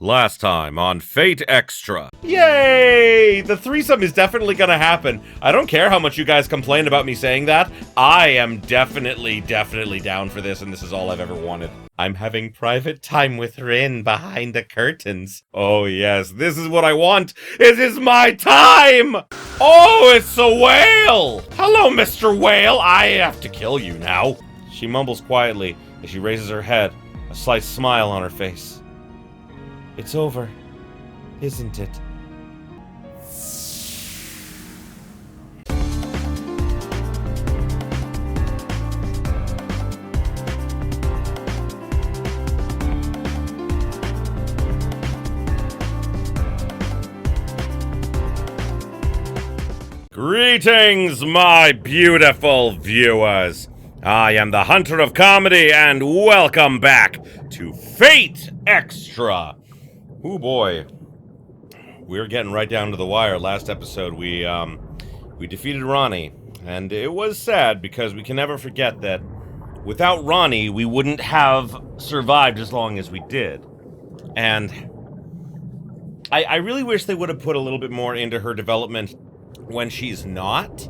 Last time on Fate Extra. Yay! The threesome is definitely gonna happen. I don't care how much you guys complain about me saying that. I am definitely down for this, and this is all I've ever wanted. I'm having private time with Rin behind the curtains. Oh yes, this is what I want. This is my time! Oh, it's a whale! Hello, Mr. Whale. I have to kill you now. She mumbles quietly as she raises her head, a slight smile on her face. It's over, isn't it? Greetings, my beautiful viewers. I am the Hunter of Comedy, and welcome back to Fate Extra. Oh boy, we're getting right down to the wire. Last episode, we defeated Ronnie, and it was sad because we can never forget that without Ronnie, we wouldn't have survived as long as we did. And I really wish they would have put a little bit more into her development when she's not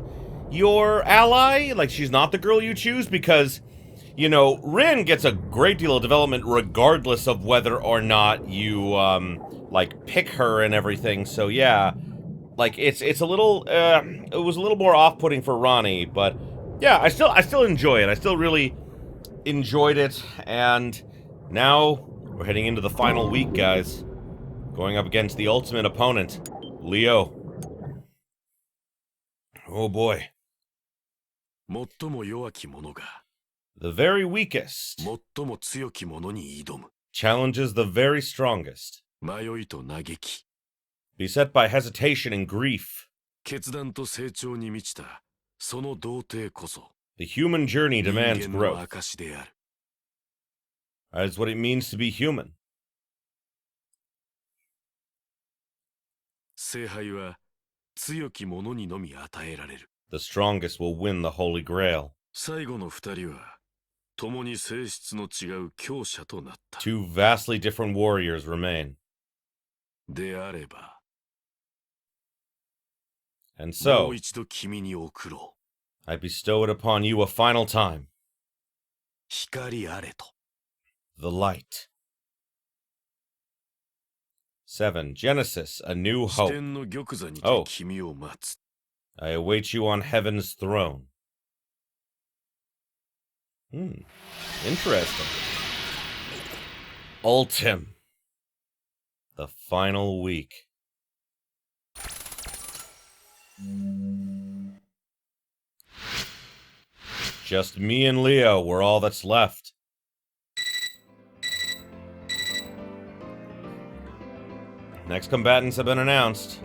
your ally, like she's not the girl you choose, because, you know, Rin gets a great deal of development regardless of whether or not you, like, pick her and everything, so yeah, like, it's a little, it was a little more off-putting for Ronnie, but, yeah, I still enjoy it. I still really enjoyed it, and now we're heading into the final week, guys, going up against the ultimate opponent, Leo. Oh boy. The very weakest challenges the very strongest, beset by hesitation and grief. The human journey demands growth. That is what it means to be human. The strongest will win the Holy Grail. Two vastly different warriors remain. And so, I bestow it upon you a final time. The light. 7. Genesis, A New Hope. Oh. I await you on heaven's throne. Interesting. Ultim. The final week. Just me and Leo were all that's left. Next combatants have been announced.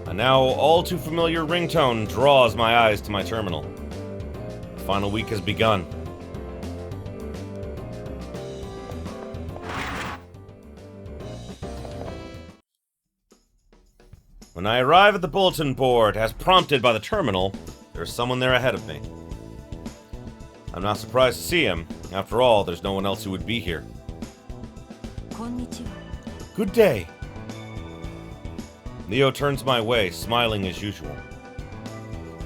A now all too familiar ringtone draws my eyes to my terminal. The final week has begun. When I arrive at the bulletin board, as prompted by the terminal, there's someone there ahead of me. I'm not surprised to see him. After all, there's no one else who would be here. Good day. Leo turns my way, smiling as usual.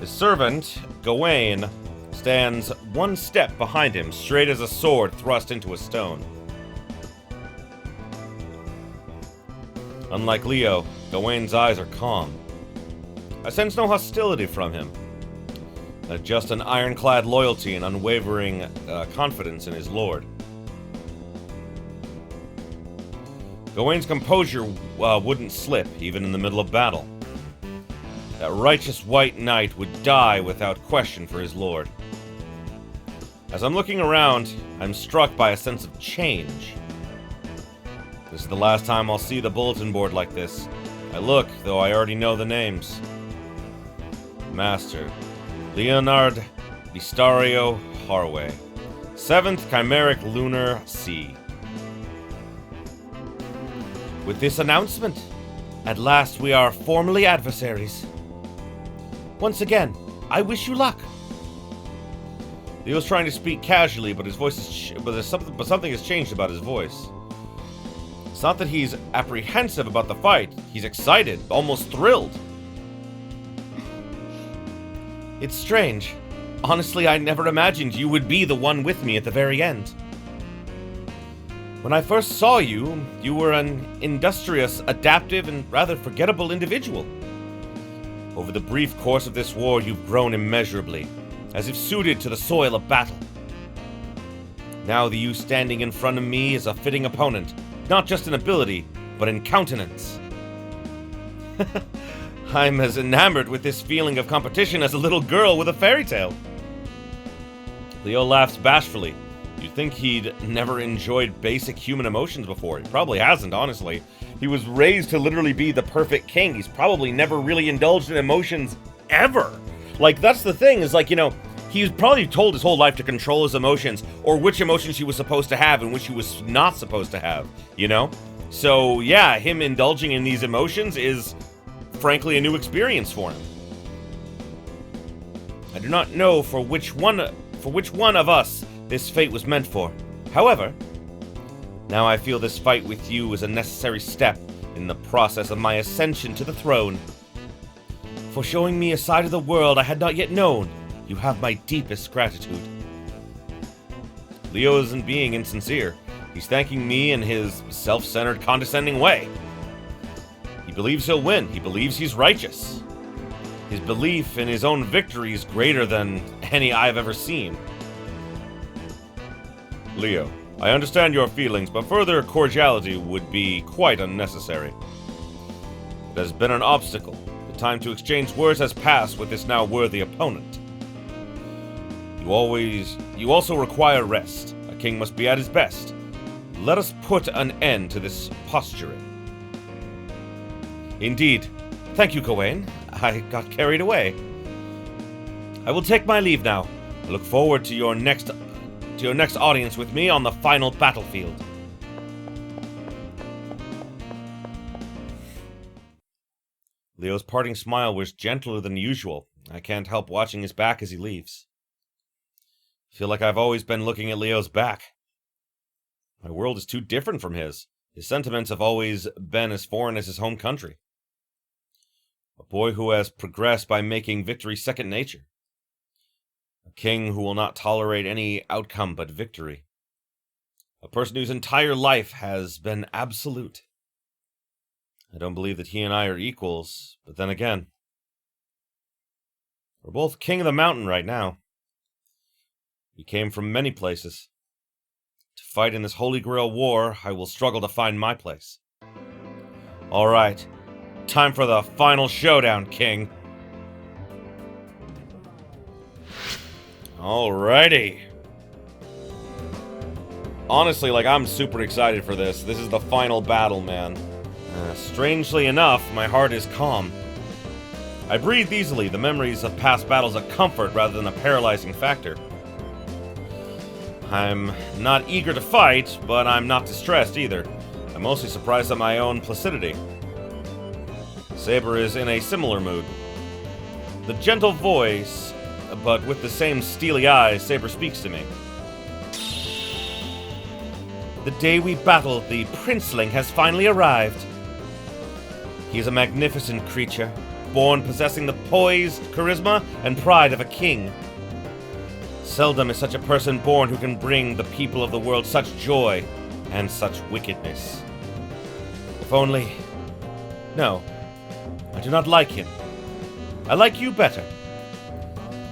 His servant, Gawain, stands one step behind him, straight as a sword thrust into a stone. Unlike Leo, Gawain's eyes are calm. I sense no hostility from him, just an ironclad loyalty and unwavering confidence in his lord. Gawain's composure wouldn't slip, even in the middle of battle. That righteous white knight would die without question for his lord. As I'm looking around, I'm struck by a sense of change. This is the last time I'll see the bulletin board like this. I look, though I already know the names. Master, Leonard Vistario Harway. 7th Chimeric Lunar Sea. With this announcement, at last we are formally adversaries. Once again, I wish you luck. Leo's trying to speak casually, but his voice is something has changed about his voice. It's not that he's apprehensive about the fight. He's excited, almost thrilled. It's strange. Honestly, I never imagined you would be the one with me at the very end. When I first saw you, you were an industrious, adaptive, and rather forgettable individual. Over the brief course of this war, you've grown immeasurably, as if suited to the soil of battle. Now the you standing in front of me is a fitting opponent, not just in ability, but in countenance. I'm as enamored with this feeling of competition as a little girl with a fairy tale. Leo laughs bashfully. You'd think he'd never enjoyed basic human emotions before. He probably hasn't, honestly. He was raised to literally be the perfect king. He's probably never really indulged in emotions ever. Like, that's the thing, is like, you know, he was probably told his whole life to control his emotions, or which emotions he was supposed to have and which he was not supposed to have, you know? So, yeah, him indulging in these emotions is, frankly, a new experience for him. I do not know for which one of us this fate was meant for. However, now I feel this fight with you is a necessary step in the process of my ascension to the throne. For showing me a side of the world I had not yet known, you have my deepest gratitude. Leo isn't being insincere. He's thanking me in his self-centered, condescending way. He believes he'll win. He believes he's righteous. His belief in his own victory is greater than any I've ever seen. Leo, I understand your feelings, but further cordiality would be quite unnecessary. It has been an obstacle. The time to exchange words has passed with this now worthy opponent. You also require rest. A king must be at his best. Let us put an end to this posturing. Indeed. Thank you, Gawain. I got carried away. I will take my leave now. I look forward to your next audience with me on the final battlefield. Leo's parting smile was gentler than usual. I can't help watching his back as he leaves. I feel like I've always been looking at Leo's back. My world is too different from his. His sentiments have always been as foreign as his home country. A boy who has progressed by making victory second nature. A king who will not tolerate any outcome but victory. A person whose entire life has been absolute. I don't believe that he and I are equals, but then again, we're both king of the mountain right now. We came from many places. To fight in this Holy Grail war, I will struggle to find my place. Alright, time for the final showdown, King. Alrighty. Honestly, like, I'm super excited for this. This is the final battle, man. Strangely enough, my heart is calm. I breathe easily, the memories of past battles a comfort rather than a paralyzing factor. I'm not eager to fight, but I'm not distressed either. I'm mostly surprised at my own placidity. Saber is in a similar mood. The gentle voice, but with the same steely eyes, Saber speaks to me. The day we battled, the princeling has finally arrived. He is a magnificent creature, born possessing the poise, charisma, and pride of a king. Seldom is such a person born who can bring the people of the world such joy and such wickedness. If only... No, I do not like him. I like you better.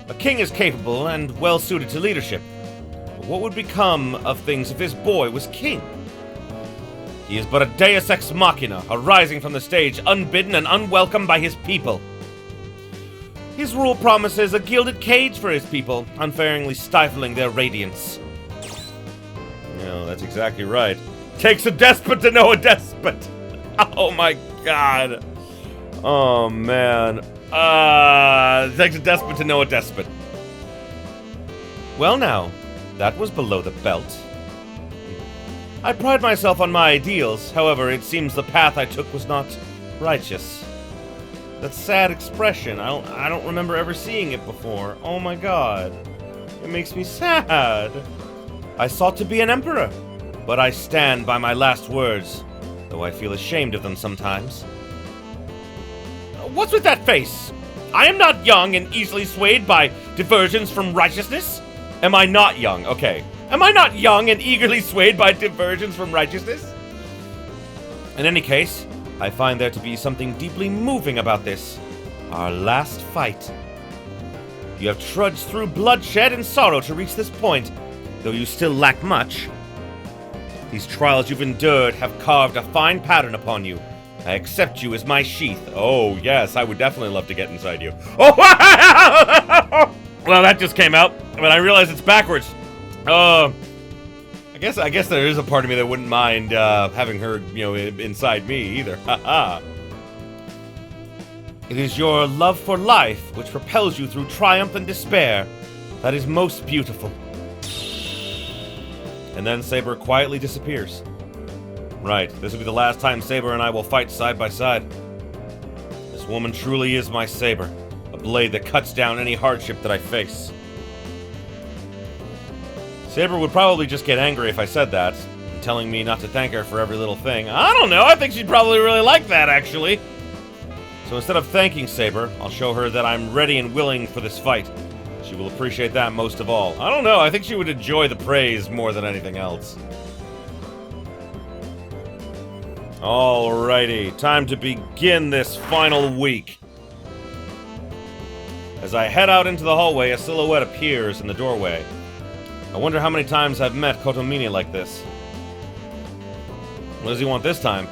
A king is capable and well-suited to leadership. But what would become of things if this boy was king? He is but a deus ex machina, arising from the stage unbidden and unwelcome by his people. His rule promises a gilded cage for his people, unfailingly stifling their radiance. No, that's exactly right. Takes a despot to know a despot! Oh my god! Oh man. It takes a despot to know a despot. Well now, that was below the belt. I pride myself on my ideals, however, it seems the path I took was not righteous. That sad expression, I don't remember ever seeing it before. Oh my god. It makes me sad. I sought to be an emperor, but I stand by my last words. though I feel ashamed of them sometimes. What's with that face? I am not young and easily swayed by diversions from righteousness. Am I not young? Okay. Am I not young and eagerly swayed by diversions from righteousness? In any case, I find there to be something deeply moving about this. Our last fight. You have trudged through bloodshed and sorrow to reach this point, though you still lack much. These trials you've endured have carved a fine pattern upon you. I accept you as my sheath. Oh, yes, I would definitely love to get inside you. Oh, well, that just came out, but I realize it's backwards. I guess there is a part of me that wouldn't mind having her, inside me either. Haha. It is your love for life which propels you through triumph and despair that is most beautiful. And then Saber quietly disappears. Right, this will be the last time Saber and I will fight side by side. This woman truly is my Saber, a blade that cuts down any hardship that I face. Saber would probably just get angry if I said that, telling me not to thank her for every little thing. I don't know, I think she'd probably really like that, actually. So instead of thanking Saber, I'll show her that I'm ready and willing for this fight. She will appreciate that most of all. I don't know, I think she would enjoy the praise more than anything else. Alrighty, time to begin this final week. As I head out into the hallway, a silhouette appears in the doorway. I wonder how many times I've met Kotomini like this. What does he want this time?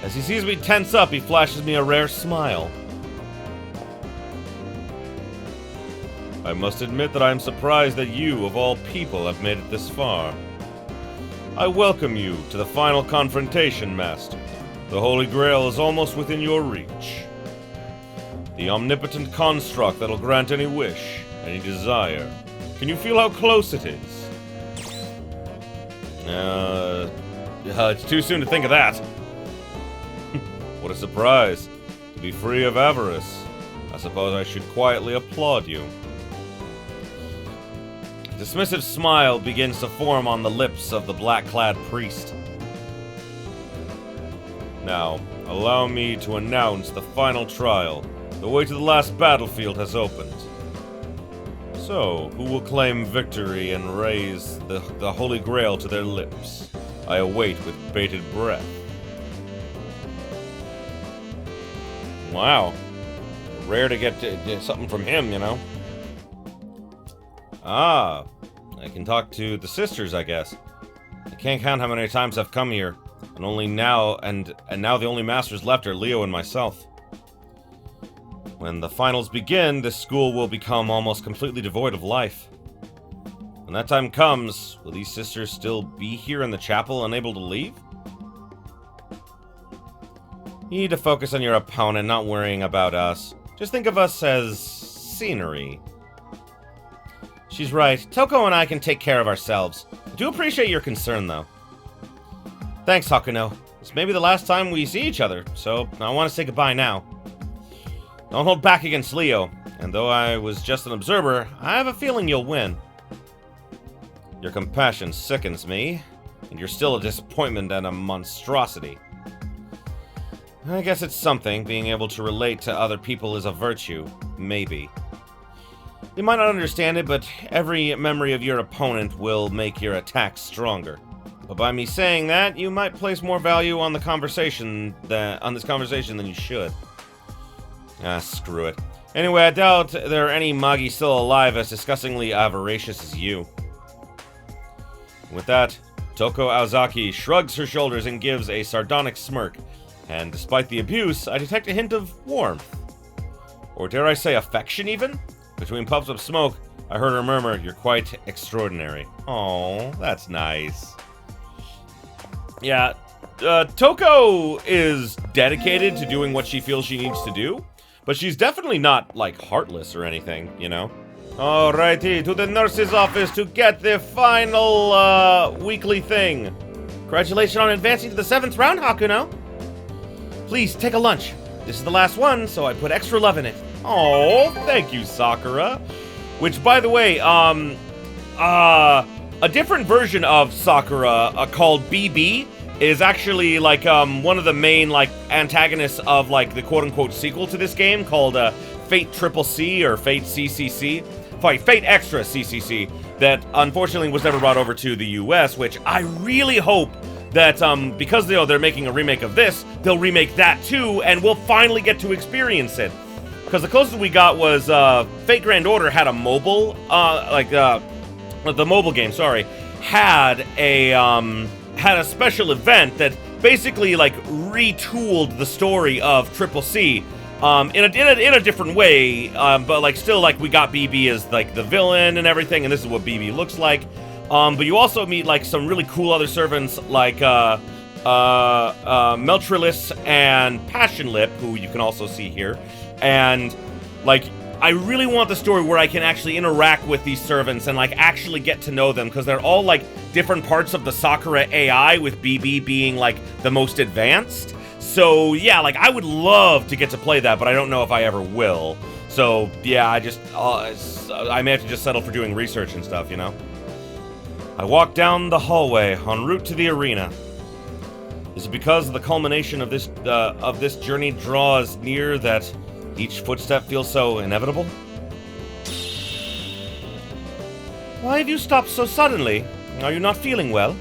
As he sees me tense up, he flashes me a rare smile. I must admit that I am surprised that you, of all people, have made it this far. I welcome you to the final confrontation, Master. The Holy Grail is almost within your reach. The omnipotent construct that'll grant any wish, any desire. Can you feel how close it is? It's too soon to think of that. What a surprise. To be free of avarice. I suppose I should quietly applaud you. A dismissive smile begins to form on the lips of the black-clad priest. Now, allow me to announce the final trial. The way to the last battlefield has opened. So, who will claim victory and raise the Holy Grail to their lips? I await with bated breath. Wow. Rare to get something from him, you know? Ah, I can talk to the sisters, I guess. I can't count how many times I've come here, and only now, and now the only masters left are Leo and myself. When the finals begin, this school will become almost completely devoid of life. When that time comes, will these sisters still be here in the chapel, unable to leave? You need to focus on your opponent, not worrying about us. Just think of us as scenery. She's right. Toko and I can take care of ourselves. I do appreciate your concern, though. Thanks, Hakuno. This may be the last time we see each other, so I want to say goodbye now. Don't hold back against Leo, and though I was just an observer, I have a feeling you'll win. Your compassion sickens me, and you're still a disappointment and a monstrosity. I guess it's something. Being able to relate to other people is a virtue. Maybe. You might not understand it, but every memory of your opponent will make your attacks stronger. But by me saying that, you might place more value on this conversation than you should. Ah, screw it. Anyway, I doubt there are any Magi still alive as disgustingly avaricious as you. With that, Toko Aozaki shrugs her shoulders and gives a sardonic smirk. And despite the abuse, I detect a hint of warmth. Or dare I say affection, even? Between puffs of smoke, I heard her murmur, "You're quite extraordinary." Oh, that's nice. Yeah, Toko is dedicated to doing what she feels she needs to do, but she's definitely not, like, heartless or anything, you know? Alrighty, to the nurse's office to get the final, weekly thing. Congratulations on advancing to the 7th round, Hakuno. Please, take a lunch. This is the last one, so I put extra love in it. Oh, thank you, Sakura. Which, by the way, a different version of Sakura, called BB, is actually like one of the main like antagonists of like the quote-unquote sequel to this game called Fate Triple C or Fate CCC. Fate Extra CCC that unfortunately was never brought over to the US, which I really hope that because they're making a remake of this, they'll remake that too, and we'll finally get to experience it. Because the closest we got was Fate Grand Order had a mobile, the mobile game, sorry, had a special event that basically like retooled the story of Triple C. In a different way, but like still like we got BB as like the villain and everything, and this is what BB looks like. But you also meet like some really cool other servants like Meltrilis and Passionlip, who you can also see here. And like I really want the story where I can actually interact with these servants and like actually get to know them, because they're all like different parts of the Sakura AI, with BB being like the most advanced. So yeah, like I would love to get to play that, but I don't know if I ever will. So yeah, I may have to just settle for doing research and stuff, you know? I walk down the hallway en route to the arena. Is it because the culmination of this journey draws near that each footstep feels so inevitable? Why have you stopped so suddenly? Are you not feeling well?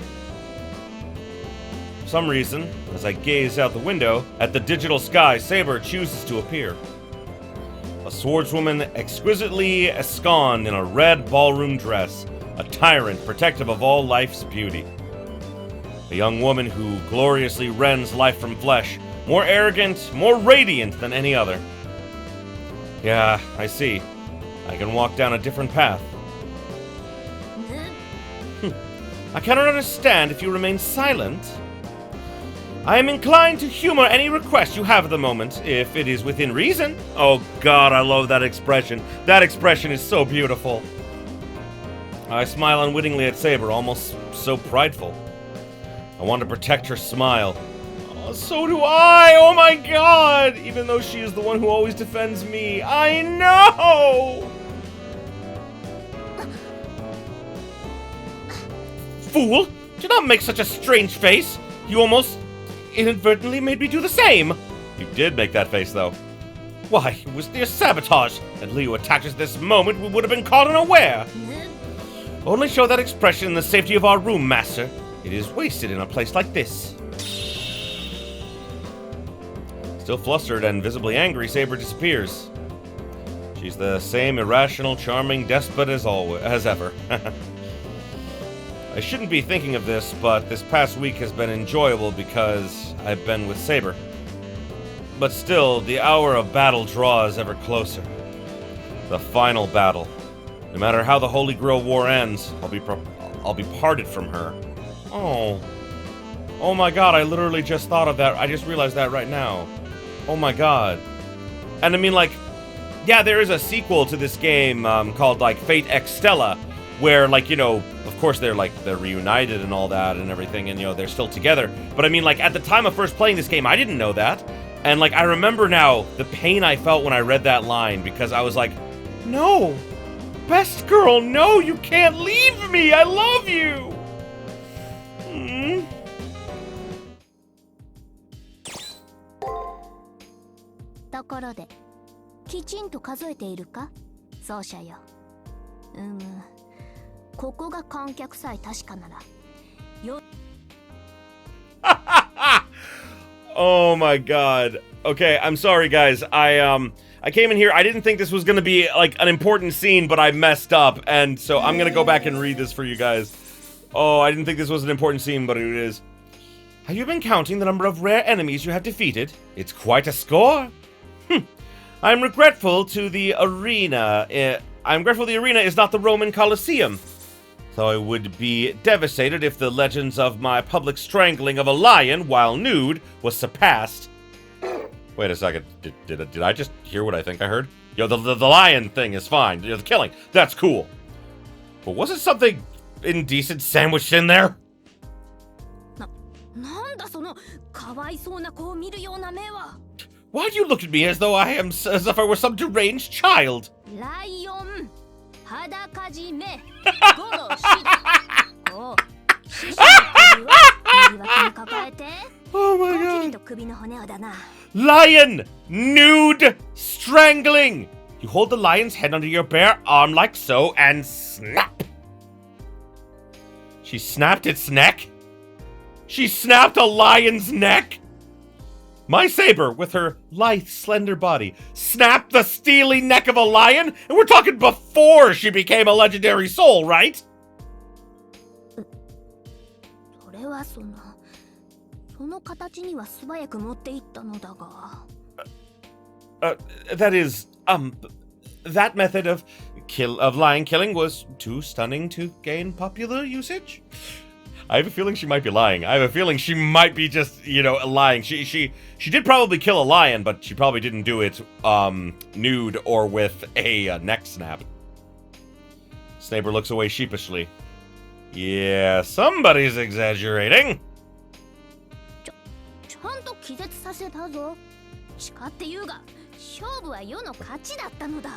For some reason, as I gaze out the window at the digital sky, Saber chooses to appear. A swordswoman exquisitely ensconced in a red ballroom dress, a tyrant protective of all life's beauty. A young woman who gloriously rends life from flesh, more arrogant, more radiant than any other. Yeah, I see. I can walk down a different path. I cannot understand if you remain silent. I am inclined to humor any request you have at the moment, if it is within reason. Oh god, I love that expression. That expression is so beautiful. I smile unwittingly at Saber, almost so prideful. I want to protect her smile. Oh, so do I! Oh my god! Even though she is the one who always defends me. I know! Fool! Do not make such a strange face! You almost inadvertently made me do the same! You did make that face, though. Why, it was near sabotage! Had Leo attacked us this moment, we would have been caught unaware! Only show that expression in the safety of our room, Master. It is wasted in a place like this. Still flustered and visibly angry, Saber disappears. She's the same irrational, charming despot as ever. I shouldn't be thinking of this, but this past week has been enjoyable because I've been with Saber. But still, the hour of battle draws ever closer. The final battle. No matter how the Holy Grail war ends, I'll be parted from her. Oh my god, I literally just thought of that. I just realized that right now. Oh my god. And I mean, like, yeah, there is a sequel to this game called, like, Fate X Stella, where, like, you know, of course they're reunited and all that and everything, and, you know, they're still together. But I mean, like, at the time of first playing this game, I didn't know that. And, like, I remember now the pain I felt when I read that line, because I was like, no! Best girl, no, you can't leave me! I love you! Hmm? ところで、きちんと数えているか、奏者よ。ここが観客さえ確かなら。Oh my god. Okay, I'm sorry guys. I came in here, I didn't think this was gonna be like an important scene, but I messed up, and so I'm gonna go back and read this for you guys. Oh, I didn't think this was an important scene, but it is. Have you been counting the number of rare enemies you have defeated? It's quite a score. I'm regretful the arena is not the Roman Colosseum. So I would be devastated if the legends of my public strangling of a lion while nude was surpassed. Wait a second, did I just hear what I think I heard? Yo, the lion thing is fine. The killing, that's cool. But wasn't something indecent sandwiched in there? Why do you look at me as if I were some deranged child? Lion, Oh my god. Lion! Nude strangling! You hold the lion's head under your bare arm like so and snap. She snapped its neck? She snapped a lion's neck? My saber, with her lithe, slender body, snapped the steely neck of a lion? And we're talking before she became a legendary soul, right? That is, that method of lion killing was too stunning to gain popular usage? I have a feeling she might be lying. I have a feeling she might be just, lying. She did probably kill a lion, but she probably didn't do it, nude or with a neck snap. Saber looks away sheepishly. Yeah, somebody's exaggerating. ちゃんと気絶させたぞ。誓って言うが、勝負は世の勝ちだったのだ。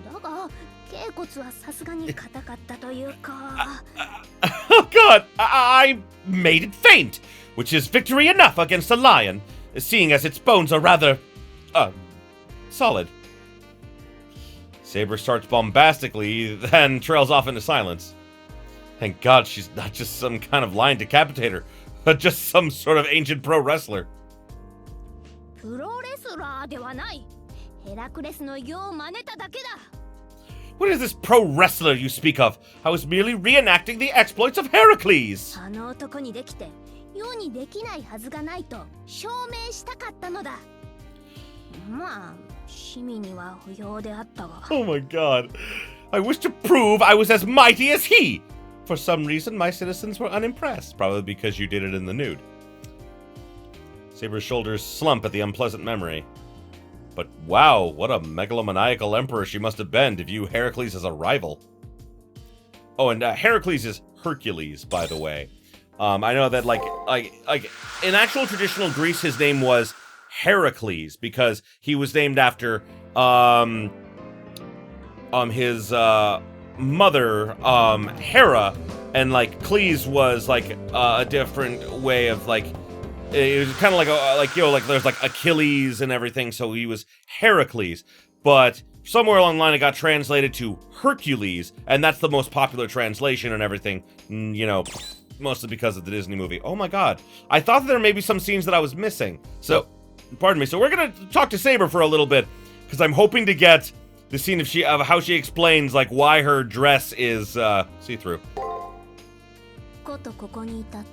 だが、頸骨はさすがに硬かったというか。Oh God, I made it faint, which is victory enough against a lion, seeing as its bones are rather, solid. Saber starts bombastically, then trails off into silence. Thank God she's not just some kind of lion decapitator, but just some sort of ancient pro wrestler. プロレスラーではない。ヘラクレスの世を真似ただけだ。What is this pro wrestler you speak of? I was merely reenacting the exploits of Heracles. あの男にできて世にできないはずがないと証明したかったのだ。まあ、市民には不要であったが。Oh my God. I wish to prove I was as mighty as he. For some reason, my citizens were unimpressed, probably because you did it in the nude. Saber's shoulders slump at the unpleasant memory. But wow, what a megalomaniacal emperor she must have been to view Heracles as a rival. Oh, and Heracles is Hercules, by the way. I know that like in actual traditional Greece, his name was Heracles because he was named after his mother Hera, and like Cles was like a different way of like. It was kind of like there's like Achilles and everything, so he was Heracles. But somewhere along the line it got translated to Hercules, and that's the most popular translation and everything, mostly because of the Disney movie. Oh my God. I thought that there may be some scenes that I was missing. So, pardon me. So we're gonna talk to Saber for a little bit, because I'm hoping to get the scene of how she explains like why her dress is see-through. ことここに至って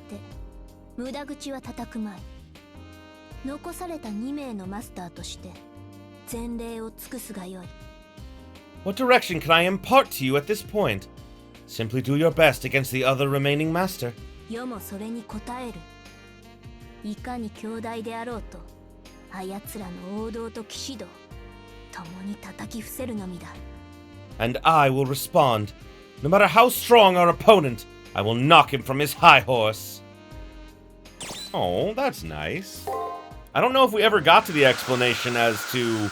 無駄口は叩くまい。残された2名のマスターとして前例を尽くすがよい。What direction can I impart to you at this point? Simply do your best against the other remaining master. 世もそれに応える。いかに兄弟であろうと、あやつらの王道と騎士道、共に叩き伏せるのみだ。And I will respond. No matter how strong our opponent, I will knock him from his high horse. Oh, that's nice. I don't know if we ever got to the explanation as to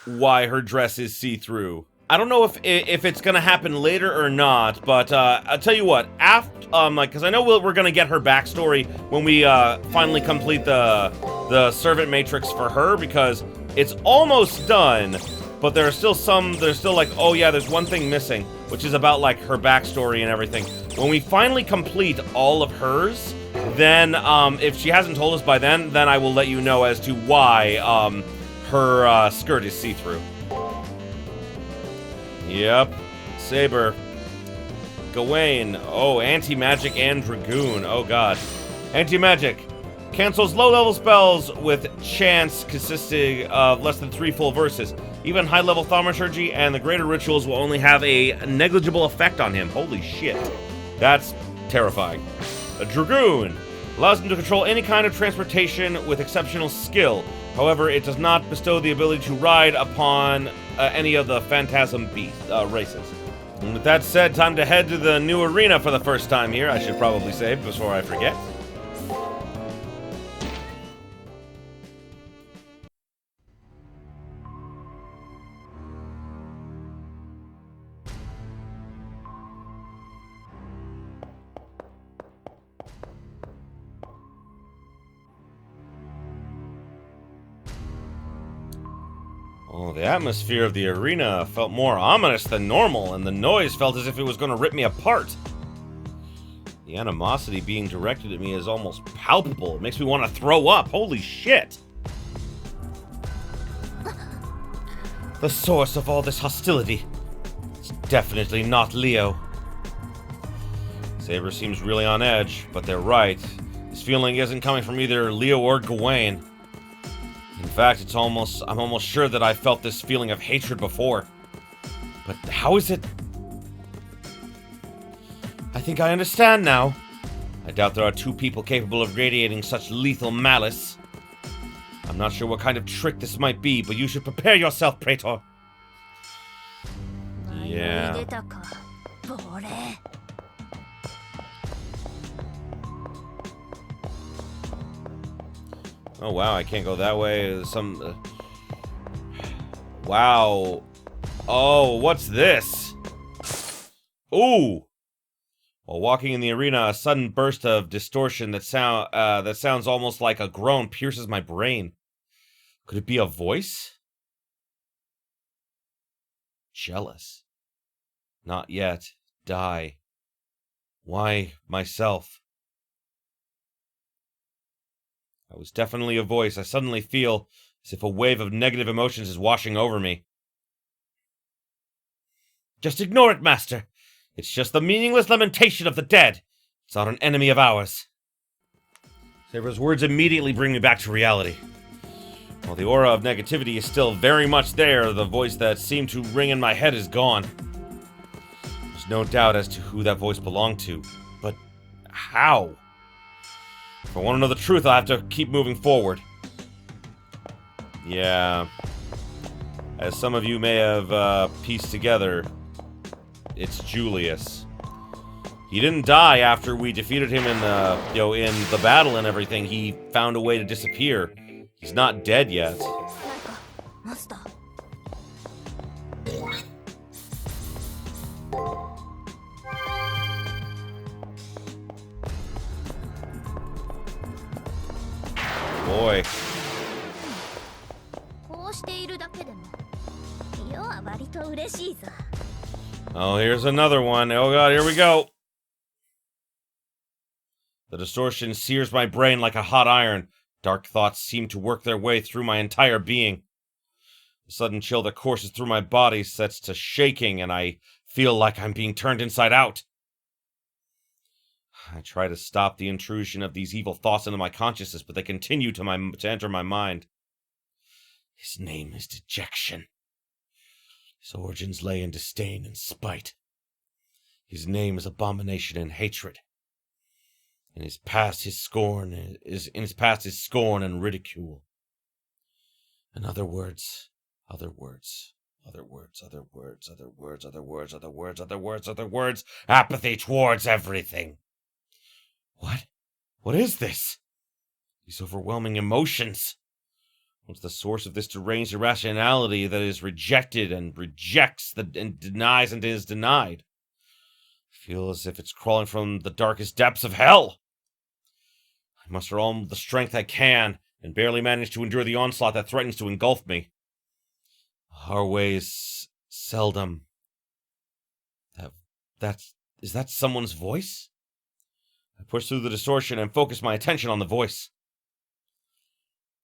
why her dress is see-through. I don't know if it's gonna happen later or not, but I'll tell you what. After, because I know we're gonna get her backstory when we finally complete the servant matrix for her, because it's almost done. But there's still like, oh yeah, there's one thing missing, which is about like her backstory and everything. When we finally complete all of hers, then if she hasn't told us by then I will let you know as to why her skirt is see-through. Yep, Saber, Gawain. Oh, anti-magic and dragoon. Oh god, anti-magic cancels low-level spells with chance consisting of less than 3 full verses. Even high-level thaumaturgy and the greater rituals will only have a negligible effect on him. Holy shit. That's terrifying. A dragoon allows him to control any kind of transportation with exceptional skill. However, it does not bestow the ability to ride upon any of the phantasm races. And with that said, time to head to the new arena for the first time here. I should probably say before I forget. Oh, the atmosphere of the arena felt more ominous than normal, and the noise felt as if it was going to rip me apart. The animosity being directed at me is almost palpable. It makes me want to throw up. Holy shit! The source of all this hostility. It's definitely not Leo. Saber seems really on edge, but they're right. This feeling isn't coming from either Leo or Gawain. In fact, I'm almost sure that I felt this feeling of hatred before. But how is it? I think I understand now. I doubt there are two people capable of radiating such lethal malice. I'm not sure what kind of trick this might be, but you should prepare yourself, Praetor. Yeah. Oh wow, I can't go that way. Wow. Oh, what's this? Ooh. While walking in the arena, a sudden burst of distortion that sounds almost like a groan pierces my brain. Could it be a voice? Jealous. Not yet. Die. Why myself? That was definitely a voice. I suddenly feel as if a wave of negative emotions is washing over me. Just ignore it, Master. It's just the meaningless lamentation of the dead. It's not an enemy of ours. Saber's words immediately bring me back to reality. While the aura of negativity is still very much there, the voice that seemed to ring in my head is gone. There's no doubt as to who that voice belonged to. But how? If I want to know the truth, I'll have to keep moving forward. Yeah. As some of you may have pieced together, it's Julius. He didn't die after we defeated him in the battle and everything. He found a way to disappear. He's not dead yet. Boy. Oh, here's another one. Oh god, here we go. The distortion sears my brain like a hot iron. Dark thoughts seem to work their way through my entire being. The sudden chill that courses through my body sets to shaking, and I feel like I'm being turned inside out. I try to stop the intrusion of these evil thoughts into my consciousness, but they continue to enter my mind. His name is Dejection. His origins lay in disdain and spite. His name is abomination and hatred. In his past, his scorn and ridicule. And other words, apathy towards everything. What? What is this? These overwhelming emotions. What's the source of this deranged irrationality that is rejected and rejects and denies and is denied? I feel as if it's crawling from the darkest depths of hell. I muster all the strength I can and barely manage to endure the onslaught that threatens to engulf me. Our ways seldom. Is that someone's voice? I push through the distortion and focus my attention on the voice.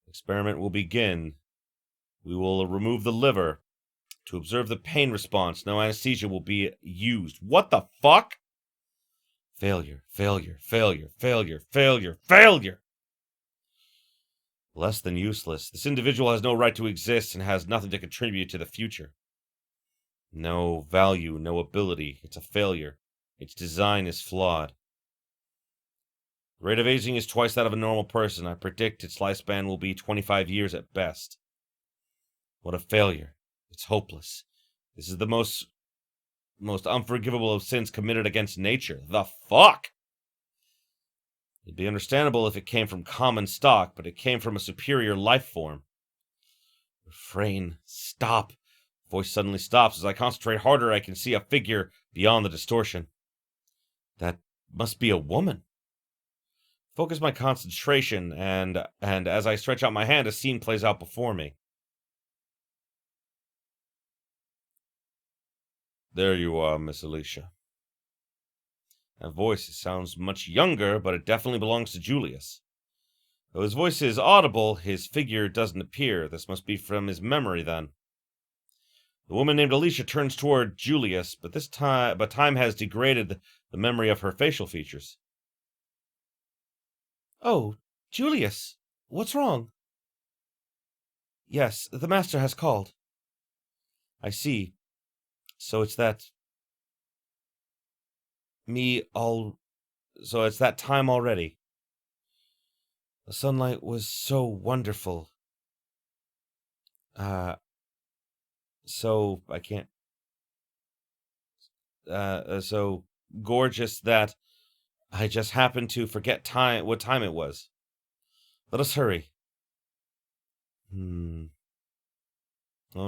The experiment will begin. We will remove the liver. To observe the pain response, no anesthesia will be used. What the fuck? Failure, failure, failure, failure, failure, failure! Less than useless. This individual has no right to exist and has nothing to contribute to the future. No value, no ability. It's a failure. Its design is flawed. The rate of aging is twice that of a normal person. I predict its lifespan will be 25 years at best. What a failure. It's hopeless. This is the most unforgivable of sins committed against nature. The fuck? It'd be understandable if it came from common stock, but it came from a superior life form. Refrain. Stop. Voice suddenly stops. As I concentrate harder, I can see a figure beyond the distortion. That must be a woman. Focus my concentration, and as I stretch out my hand, a scene plays out before me. There you are, Miss Alicia. That voice sounds much younger, but it definitely belongs to Julius. Though his voice is audible, his figure doesn't appear. This must be from his memory, then. The woman named Alicia turns toward Julius, but time has degraded the memory of her facial features. Oh, Julius, what's wrong? Yes, the master has called. I see. So it's that so it's that time already. The sunlight was so wonderful. So I can't so gorgeous that I just happened to forget what time it was. Let us hurry. Won't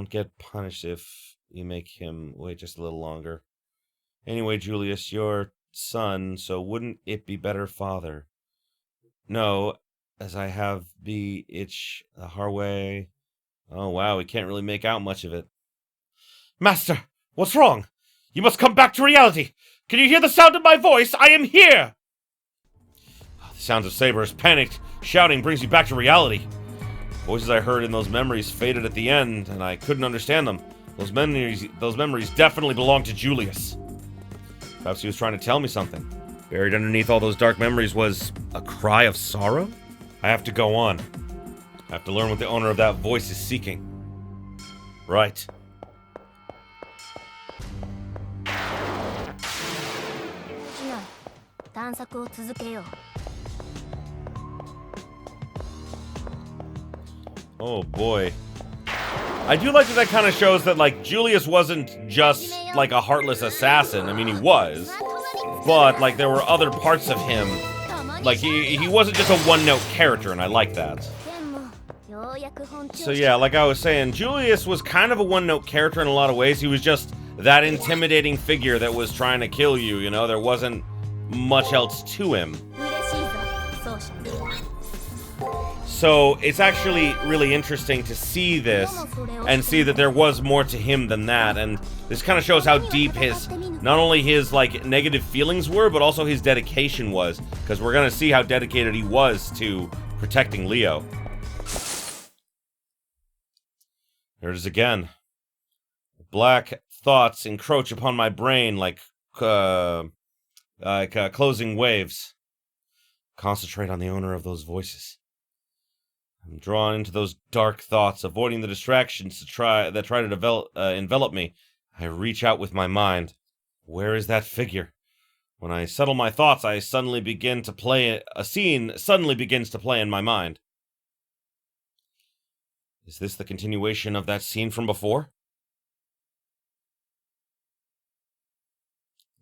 get punished if you make him wait just a little longer. Anyway, Julius, your son, so wouldn't it be better, father? No, as I have the itch, the Harway. Oh, wow, we can't really make out much of it. Master, what's wrong? You must come back to reality. Can you hear the sound of my voice? I am here! The sounds of Saber's panicked shouting brings me back to reality. Voices I heard in those memories faded at the end, and I couldn't understand them. Those memories definitely belonged to Julius. Perhaps he was trying to tell me something. Buried underneath all those dark memories was a cry of sorrow? I have to go on. I have to learn what the owner of that voice is seeking. Right. Oh boy. I do like that kind of shows that, like, Julius wasn't just, like, a heartless assassin. I mean, he was. But, like, there were other parts of him. Like, he wasn't just a one-note character, and I like that. So yeah, like I was saying, Julius was kind of a one-note character in a lot of ways. He was just that intimidating figure that was trying to kill you, you know? There wasn't much else to him. So it's actually really interesting to see this and see that there was more to him than that, and this kind of shows how deep not only his, like, negative feelings were, but also his dedication was, because we're gonna see how dedicated he was to protecting Leo. There it is again. Black thoughts encroach upon my brain like closing waves. Concentrate on the owner of those voices. I'm drawn into those dark thoughts, avoiding the distractions that try to envelop me. I reach out with my mind. Where is that figure? When I settle my thoughts, a scene suddenly begins to play in my mind. Is this the continuation of that scene from before?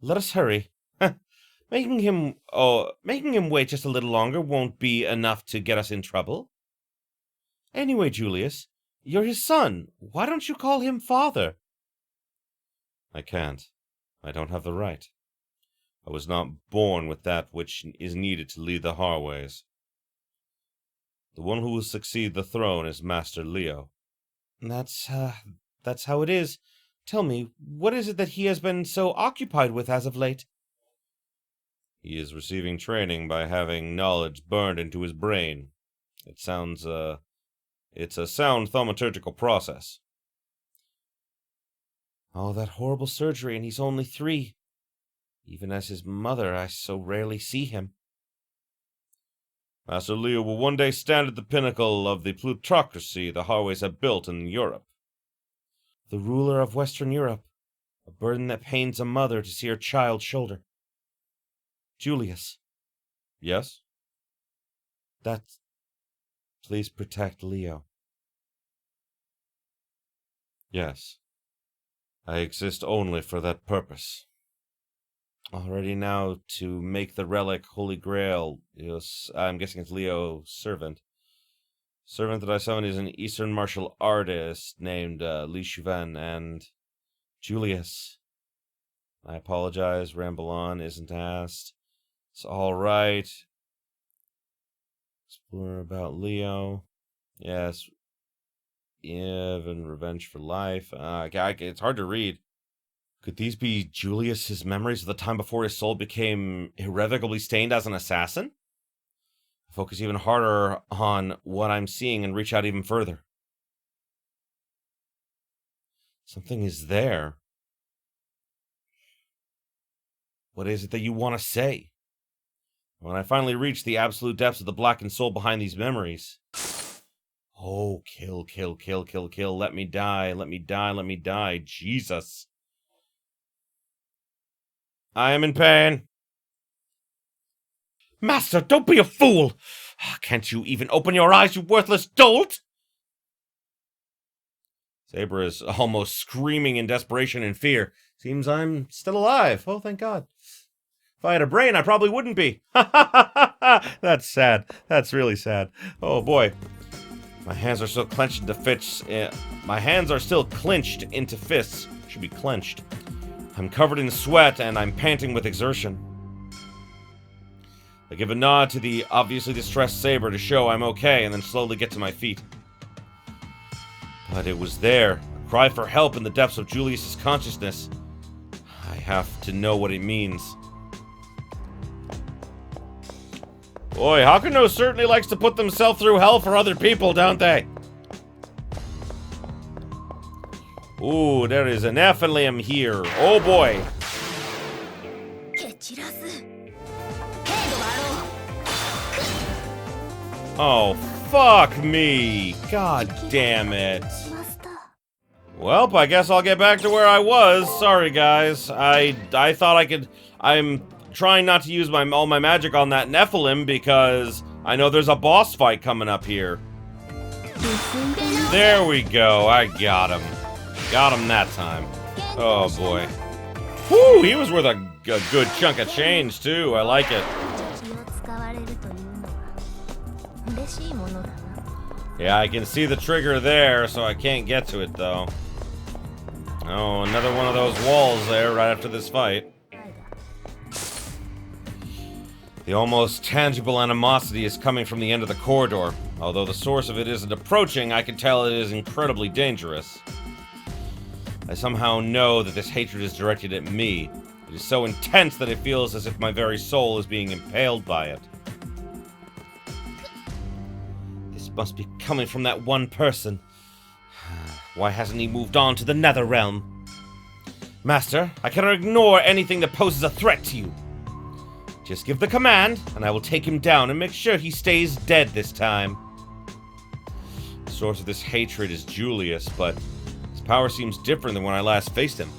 Let us hurry. Making him wait just a little longer won't be enough to get us in trouble. Anyway, Julius, you're his son. Why don't you call him father? I can't. I don't have the right. I was not born with that which is needed to lead the Harways. The one who will succeed the throne is Master Leo. That's how it is. Tell me, what is it that he has been so occupied with as of late? He is receiving training by having knowledge burned into his brain. It's a sound thaumaturgical process. Oh, that horrible surgery, and he's only 3. Even as his mother, I so rarely see him. Master Leo will one day stand at the pinnacle of the plutocracy the Harways have built in Europe. The ruler of Western Europe, a burden that pains a mother to see her child shoulder. Julius. Yes? Please protect Leo. Yes. I exist only for that purpose. Already now to make the relic Holy Grail. I'm guessing it's Leo's servant. Servant that I summoned is an Eastern martial artist named Li Shuven, and Julius. I apologize, ramble on, isn't asked. It's alright. Explore about Leo. Yes. Eve and Revenge for Life. It's hard to read. Could these be Julius's memories of the time before his soul became irrevocably stained as an assassin? Focus even harder on what I'm seeing and reach out even further. Something is there. What is it that you want to say? When I finally reach the absolute depths of the blackened soul behind these memories. Oh, kill, kill, kill, kill, kill. Let me die, let me die, let me die. Jesus. I am in pain. Master, don't be a fool! Can't you even open your eyes, you worthless dolt? Saber is almost screaming in desperation and fear. Seems I'm still alive. Oh, thank God. If I had a brain, I probably wouldn't be. That's sad. That's really sad. Oh, boy. My hands are still clenched into fists. My hands are still clenched into fists. Should be clenched. I'm covered in sweat, and I'm panting with exertion. I give a nod to the obviously distressed Saber to show I'm okay, and then slowly get to my feet. But it was there, a cry for help in the depths of Julius's consciousness. I have to know what it means. Boy, Hakuno certainly likes to put themselves through hell for other people, don't they? Ooh, there is an Nephilim here. Oh boy. Oh, fuck me. God damn it. Well, I guess I'll get back to where I was. Sorry, guys. I thought I could... I'm trying not to use all my magic on that Nephilim because I know there's a boss fight coming up here. There we go. I got him. Got him that time. Oh, boy. Whew, he was worth a good chunk of change, too. I like it. Yeah, I can see the trigger there, so I can't get to it, though. Oh, another one of those walls there right after this fight. The almost tangible animosity is coming from the end of the corridor. Although the source of it isn't approaching, I can tell it is incredibly dangerous. I somehow know that this hatred is directed at me. It is so intense that it feels as if my very soul is being impaled by it. This must be coming from that one person. Why hasn't he moved on to the Nether Realm? Master, I cannot ignore anything that poses a threat to you. Just give the command, and I will take him down and make sure he stays dead this time. The source of this hatred is Julius, but his power seems different than when I last faced him.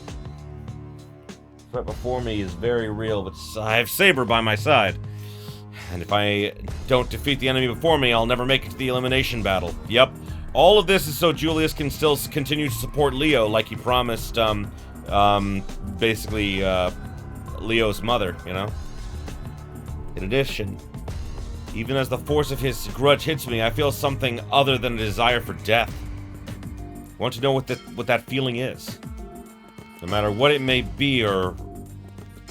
The threat before me is very real, but I have Saber by my side. And if I don't defeat the enemy before me, I'll never make it to the elimination battle. Yep. All of this is so Julius can still continue to support Leo like he promised, basically, Leo's mother, you know? In addition, even as the force of his grudge hits me, I feel something other than a desire for death. I want to know what that feeling is. No matter what it may be, or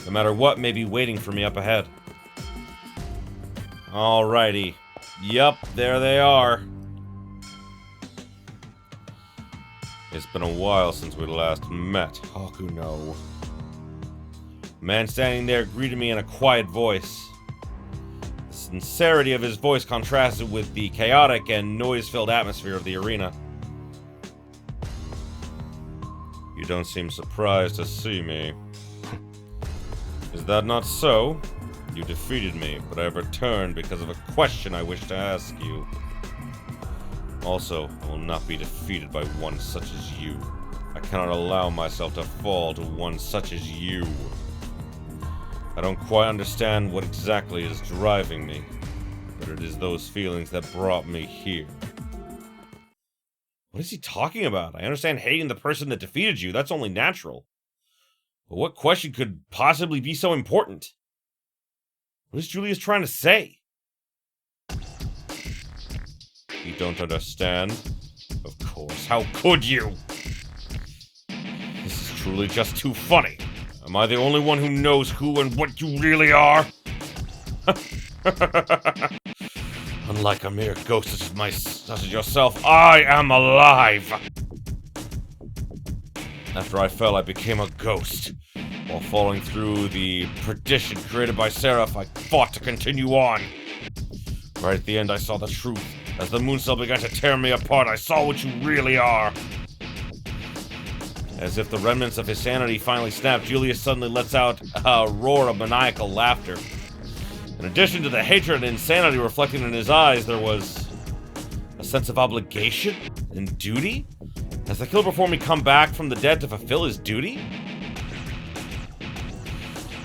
no matter what may be waiting for me up ahead. Alrighty. Yup, there they are. It's been a while since we last met, Hakuno. The man standing there greeted me in a quiet voice. The sincerity of his voice contrasted with the chaotic and noise-filled atmosphere of the arena. You don't seem surprised to see me. Is that not so? You defeated me, but I have returned because of a question I wish to ask you. Also, I will not be defeated by one such as you. I cannot allow myself to fall to one such as you. I don't quite understand what exactly is driving me, but it is those feelings that brought me here. What is he talking about? I understand hating the person that defeated you, that's only natural. But what question could possibly be so important? What is Julius trying to say? You don't understand? Of course, how could you? This is truly just too funny. Am I the only one who knows who and what you really are? Unlike a mere ghost such as yourself, I am alive! After I fell, I became a ghost. While falling through the perdition created by Seraph, I fought to continue on. Right at the end, I saw the truth. As the moon cell began to tear me apart, I saw what you really are. As if the remnants of his sanity finally snapped, Julius suddenly lets out a roar of maniacal laughter. In addition to the hatred and insanity reflected in his eyes, there was a sense of obligation and duty? Has the killer before me come back from the dead to fulfill his duty?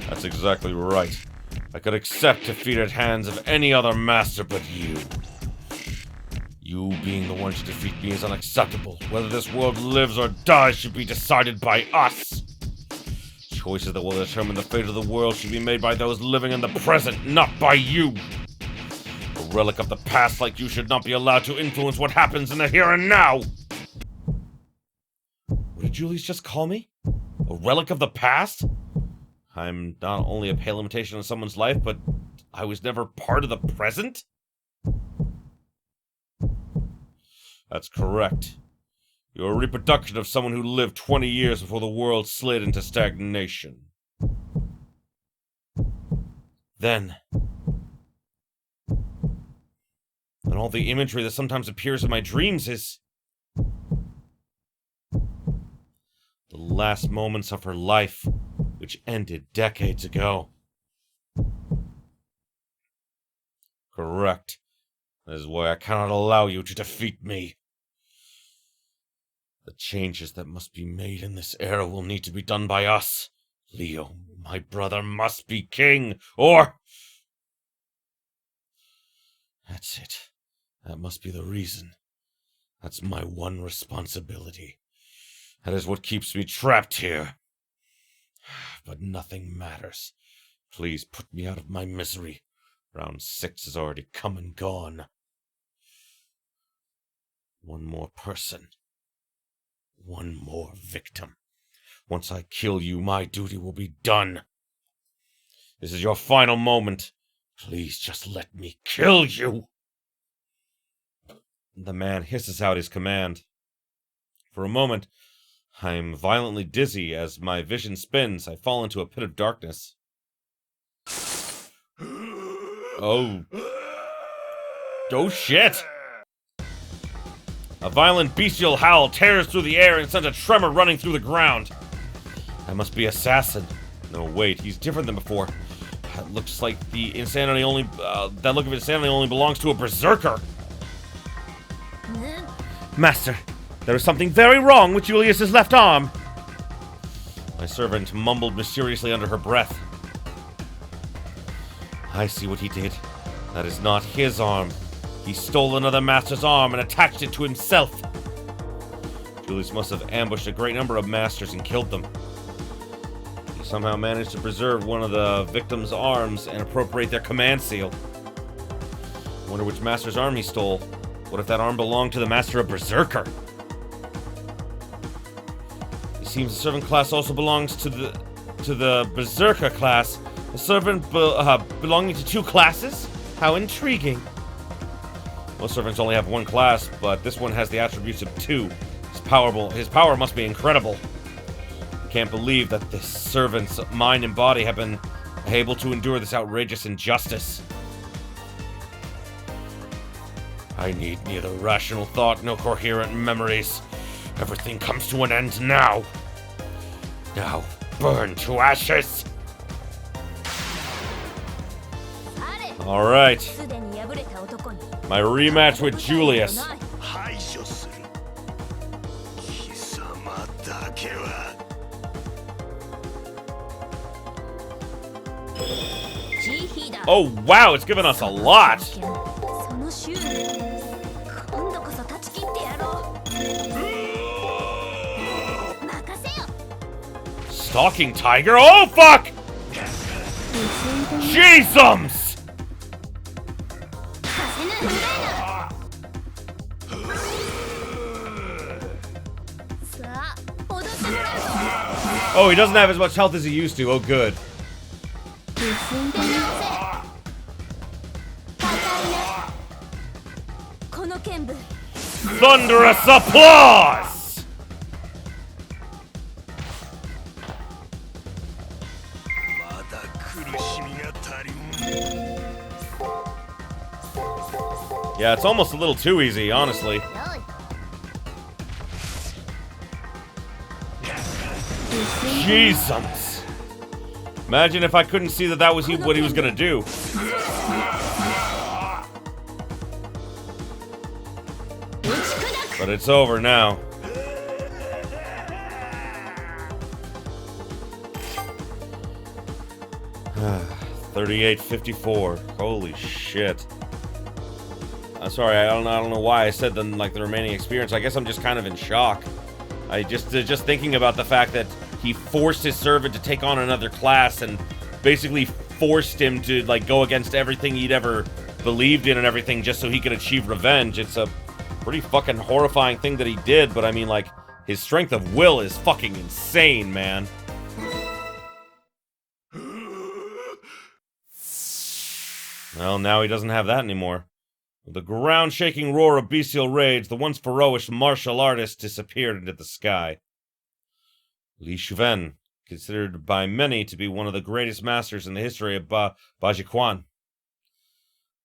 That's exactly right. I could accept defeat at hands of any other master but you. You being the one to defeat me is unacceptable. Whether this world lives or dies should be decided by us. Choices that will determine the fate of the world should be made by those living in the present, not by you. A relic of the past like you should not be allowed to influence what happens in the here and now. What did Julius just call me? A relic of the past? I'm not only a pale imitation of someone's life, but I was never part of the present? That's correct. You're a reproduction of someone who lived 20 years before the world slid into stagnation. Then, and all the imagery that sometimes appears in my dreams is the last moments of her life, which ended decades ago. Correct. That is why I cannot allow you to defeat me. The changes that must be made in this era will need to be done by us. Leo, my brother, must be king, or... That's it. That must be the reason. That's my one responsibility. That is what keeps me trapped here. But nothing matters. Please put me out of my misery. Round 6 has already come and gone. One more person. One more victim. Once I kill you, my duty will be done. This is your final moment. Please just let me kill you. The man hisses out his command. For a moment, I'm violently dizzy. As my vision spins, I fall into a pit of darkness. Oh. Oh shit! A violent bestial howl tears through the air and sends a tremor running through the ground. I must be assassin. No, wait, he's different than before. That looks like the insanity only, that look of insanity only belongs to a berserker. Master, there is something very wrong with Julius's left arm. My servant mumbled mysteriously under her breath. I see what he did. That is not his arm. He stole another master's arm and attached it to himself. Julius must have ambushed a great number of masters and killed them. He somehow managed to preserve one of the victims' arms and appropriate their command seal. I wonder which master's arm he stole. What if that arm belonged to the master of Berserker? It seems the servant class also belongs to the Berserker class. A servant belonging to 2 classes? How intriguing. Most servants only have 1 class, but this one has the attributes of 2. His power must be incredible. I can't believe that this servant's mind and body have been able to endure this outrageous injustice. I need neither rational thought nor coherent memories. Everything comes to an end now. Now, burn to ashes! Alright. My rematch with Julius. Oh wow, it's given us a lot! Stalking tiger? Oh fuck! Jesus! Oh, he doesn't have as much health as he used to. Oh, good. Thunderous applause! Yeah, it's almost a little too easy, honestly. Jesus! Imagine if I couldn't see that that was what he was gonna do. But it's over now. $38.54. Holy shit. I'm sorry, I don't know why I said the remaining experience. I guess I'm just kind of in shock. I just thinking about the fact that he forced his servant to take on another class and basically forced him to go against everything he'd ever believed in and everything just so he could achieve revenge. It's a pretty fucking horrifying thing that he did, but I mean, his strength of will is fucking insane, man. Well, now he doesn't have that anymore. With a ground-shaking roar of bestial rage, the once ferocious martial artist disappeared into the sky. Li Shuven, considered by many to be one of the greatest masters in the history of Bajiquan.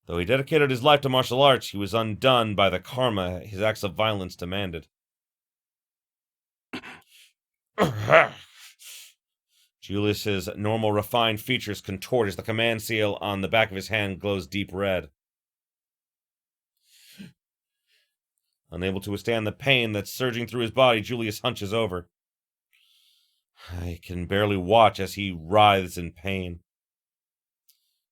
Though he dedicated his life to martial arts, he was undone by the karma his acts of violence demanded. Julius's normal refined features contort as the command seal on the back of his hand glows deep red. Unable to withstand the pain that's surging through his body, Julius hunches over. I can barely watch as he writhes in pain.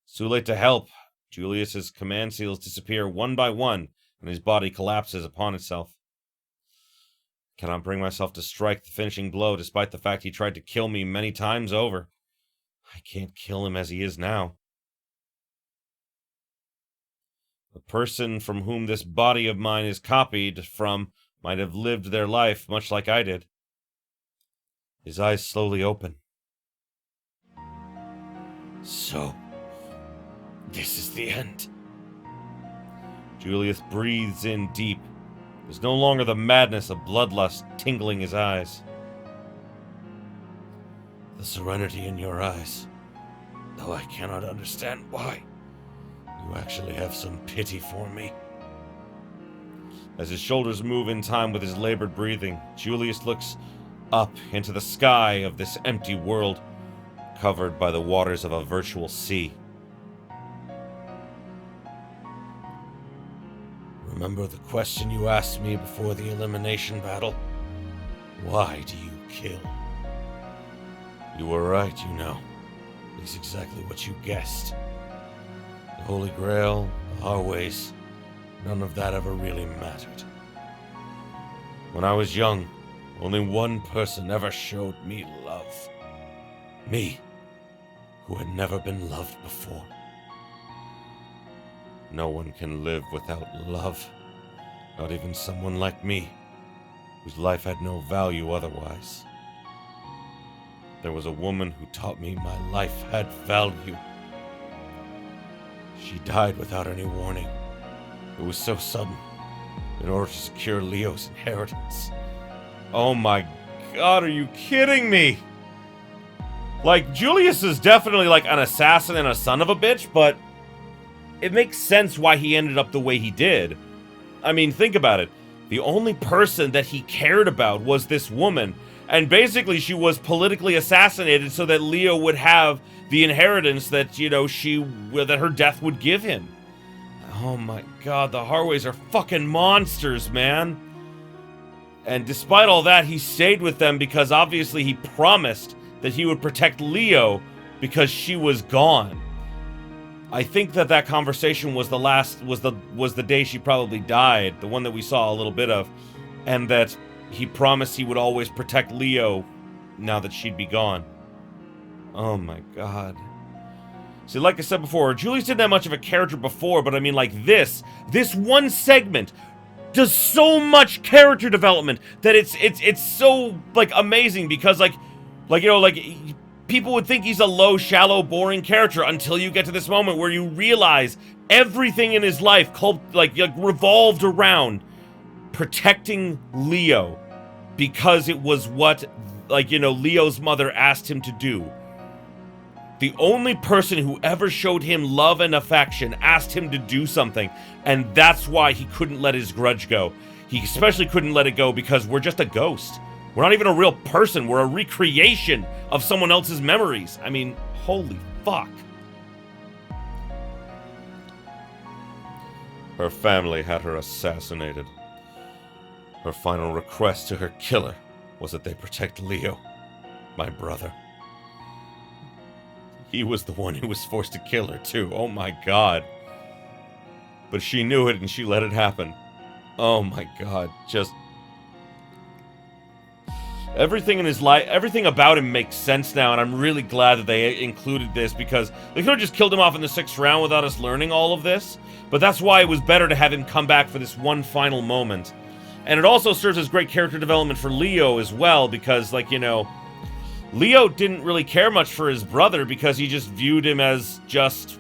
It's too late to help. Julius's command seals disappear one by one, and his body collapses upon itself. I cannot bring myself to strike the finishing blow, despite the fact he tried to kill me many times over. I can't kill him as he is now. The person from whom this body of mine is copied from might have lived their life much like I did. His eyes slowly open. So, this is the end. Julius breathes in deep. There's no longer the madness of bloodlust tingling his eyes. The serenity in your eyes, though I cannot understand why. You actually have some pity for me. As his shoulders move in time with his labored breathing, Julius looks up into the sky of this empty world, covered by the waters of a virtual sea. Remember the question you asked me before the elimination battle? Why do you kill? You were right, you know. It's exactly what you guessed. The Holy Grail, our ways, none of that ever really mattered. When I was young, only one person ever showed me love. Me, who had never been loved before. No one can live without love, not even someone like me, whose life had no value otherwise. There was a woman who taught me my life had value. She died without any warning. It was so sudden, in order to secure Leo's inheritance. Oh my god, are you kidding me? Julius is definitely an assassin and a son of a bitch, but it makes sense why he ended up the way he did. I mean, think about it. The only person that he cared about was this woman, and basically she was politically assassinated so that Leo would have the inheritance that, that her death would give him. Oh my god, the Harways are fucking monsters, man. And despite all that, he stayed with them because obviously he promised that he would protect Leo because she was gone. I think that conversation was the day she probably died, the one that we saw a little bit of, and that he promised he would always protect Leo now that she'd be gone. Oh my god. See, like I said before, Julius didn't have much of a character before, but I mean, this one segment does so much character development that it's so amazing because people would think he's a low, shallow, boring character until you get to this moment where you realize everything in his life revolved around protecting Leo because it was what Leo's mother asked him to do. The only person who ever showed him love and affection asked him to do something, and that's why he couldn't let his grudge go. He especially couldn't let it go because we're just a ghost. We're not even a real person. We're a recreation of someone else's memories. I mean, holy fuck. Her family had her assassinated. Her final request to her killer was that they protect Leo, my brother. He was the one who was forced to kill her, too. Oh my god. But she knew it and she let it happen. Oh my god. Just... everything in his life, everything about him makes sense now, and I'm really glad that they included this, because they could have just killed him off in the 6th round without us learning all of this. But that's why it was better to have him come back for this one final moment. And it also serves as great character development for Leo as well, because, like, you know, Leo didn't really care much for his brother because he just viewed him as just,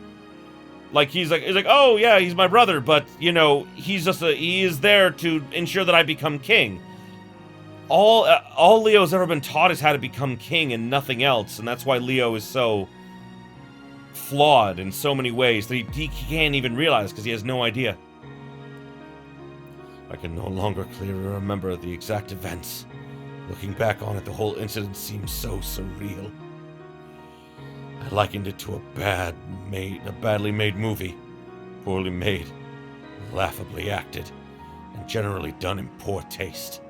like, he's like, oh yeah, he's my brother, but, you know, he is there to ensure that I become king. All Leo's ever been taught is how to become king and nothing else, and that's why Leo is so flawed in so many ways that he can't even realize because he has no idea. I can no longer clearly remember the exact events. Looking back on it, the whole incident seems so surreal. I likened it to a badly made movie. Poorly made, laughably acted, and generally done in poor taste.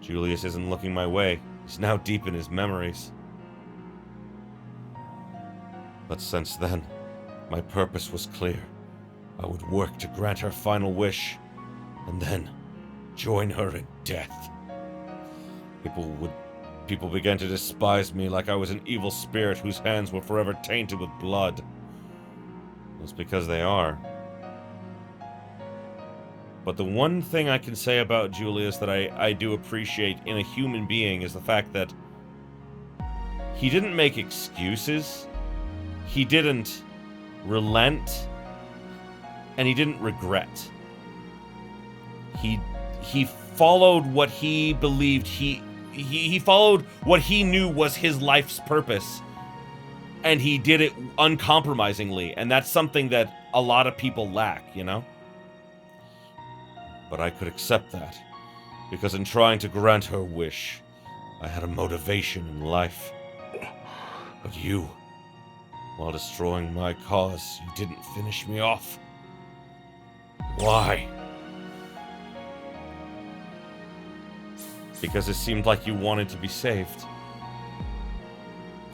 Julius isn't looking my way. He's now deep in his memories. But since then, my purpose was clear. I would work to grant her final wish, and then join her in death. People began to despise me like I was an evil spirit whose hands were forever tainted with blood. It's because they are. But the one thing I can say about Julius that I do appreciate in a human being is the fact that he didn't make excuses, he didn't relent, and he didn't regret. He followed what he believed he followed what he knew was his life's purpose, and he did it uncompromisingly, and that's something that a lot of people lack, you know? But I could accept that, because in trying to grant her wish, I had a motivation in life. But you, while destroying my cause, you didn't finish me off. Why? Because it seemed like you wanted to be saved.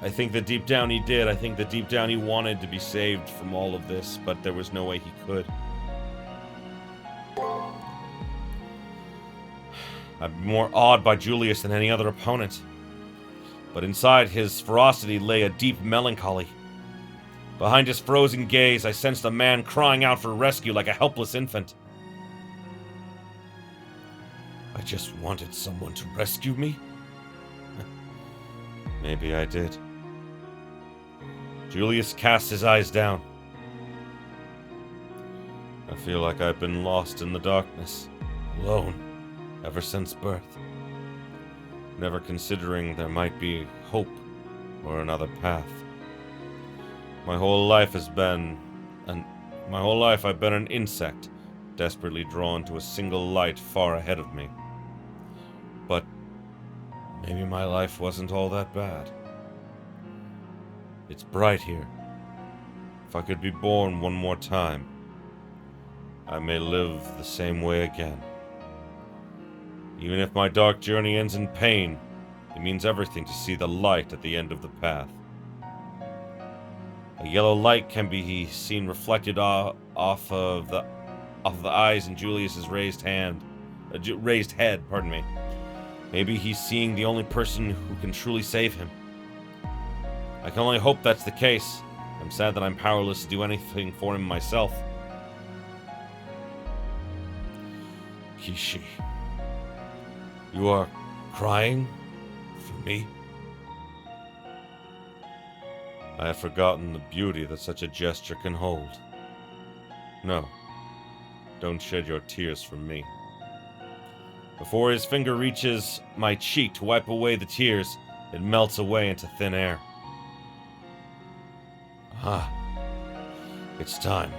I think that deep down he did. I think that deep down he wanted to be saved from all of this, but there was no way he could. I'd be more awed by Julius than any other opponent. But inside his ferocity lay a deep melancholy. Behind his frozen gaze, I sensed a man crying out for rescue like a helpless infant. I just wanted someone to rescue me? Maybe I did. Julius cast his eyes down. I feel like I've been lost in the darkness, alone, ever since birth. Never considering there might be hope or another path. My whole life I've been an insect, desperately drawn to a single light far ahead of me. But maybe my life wasn't all that bad. It's bright here. If I could be born one more time, I may live the same way again. Even if my dark journey ends in pain, it means everything to see the light at the end of the path. A yellow light can be seen reflected off of the eyes in Julius's raised head. Pardon me. Maybe he's seeing the only person who can truly save him. I can only hope that's the case. I'm sad that I'm powerless to do anything for him myself. Kishi, you are crying for me? I had forgotten the beauty that such a gesture can hold. No, don't shed your tears for me. Before his finger reaches my cheek to wipe away the tears, it melts away into thin air. It's time.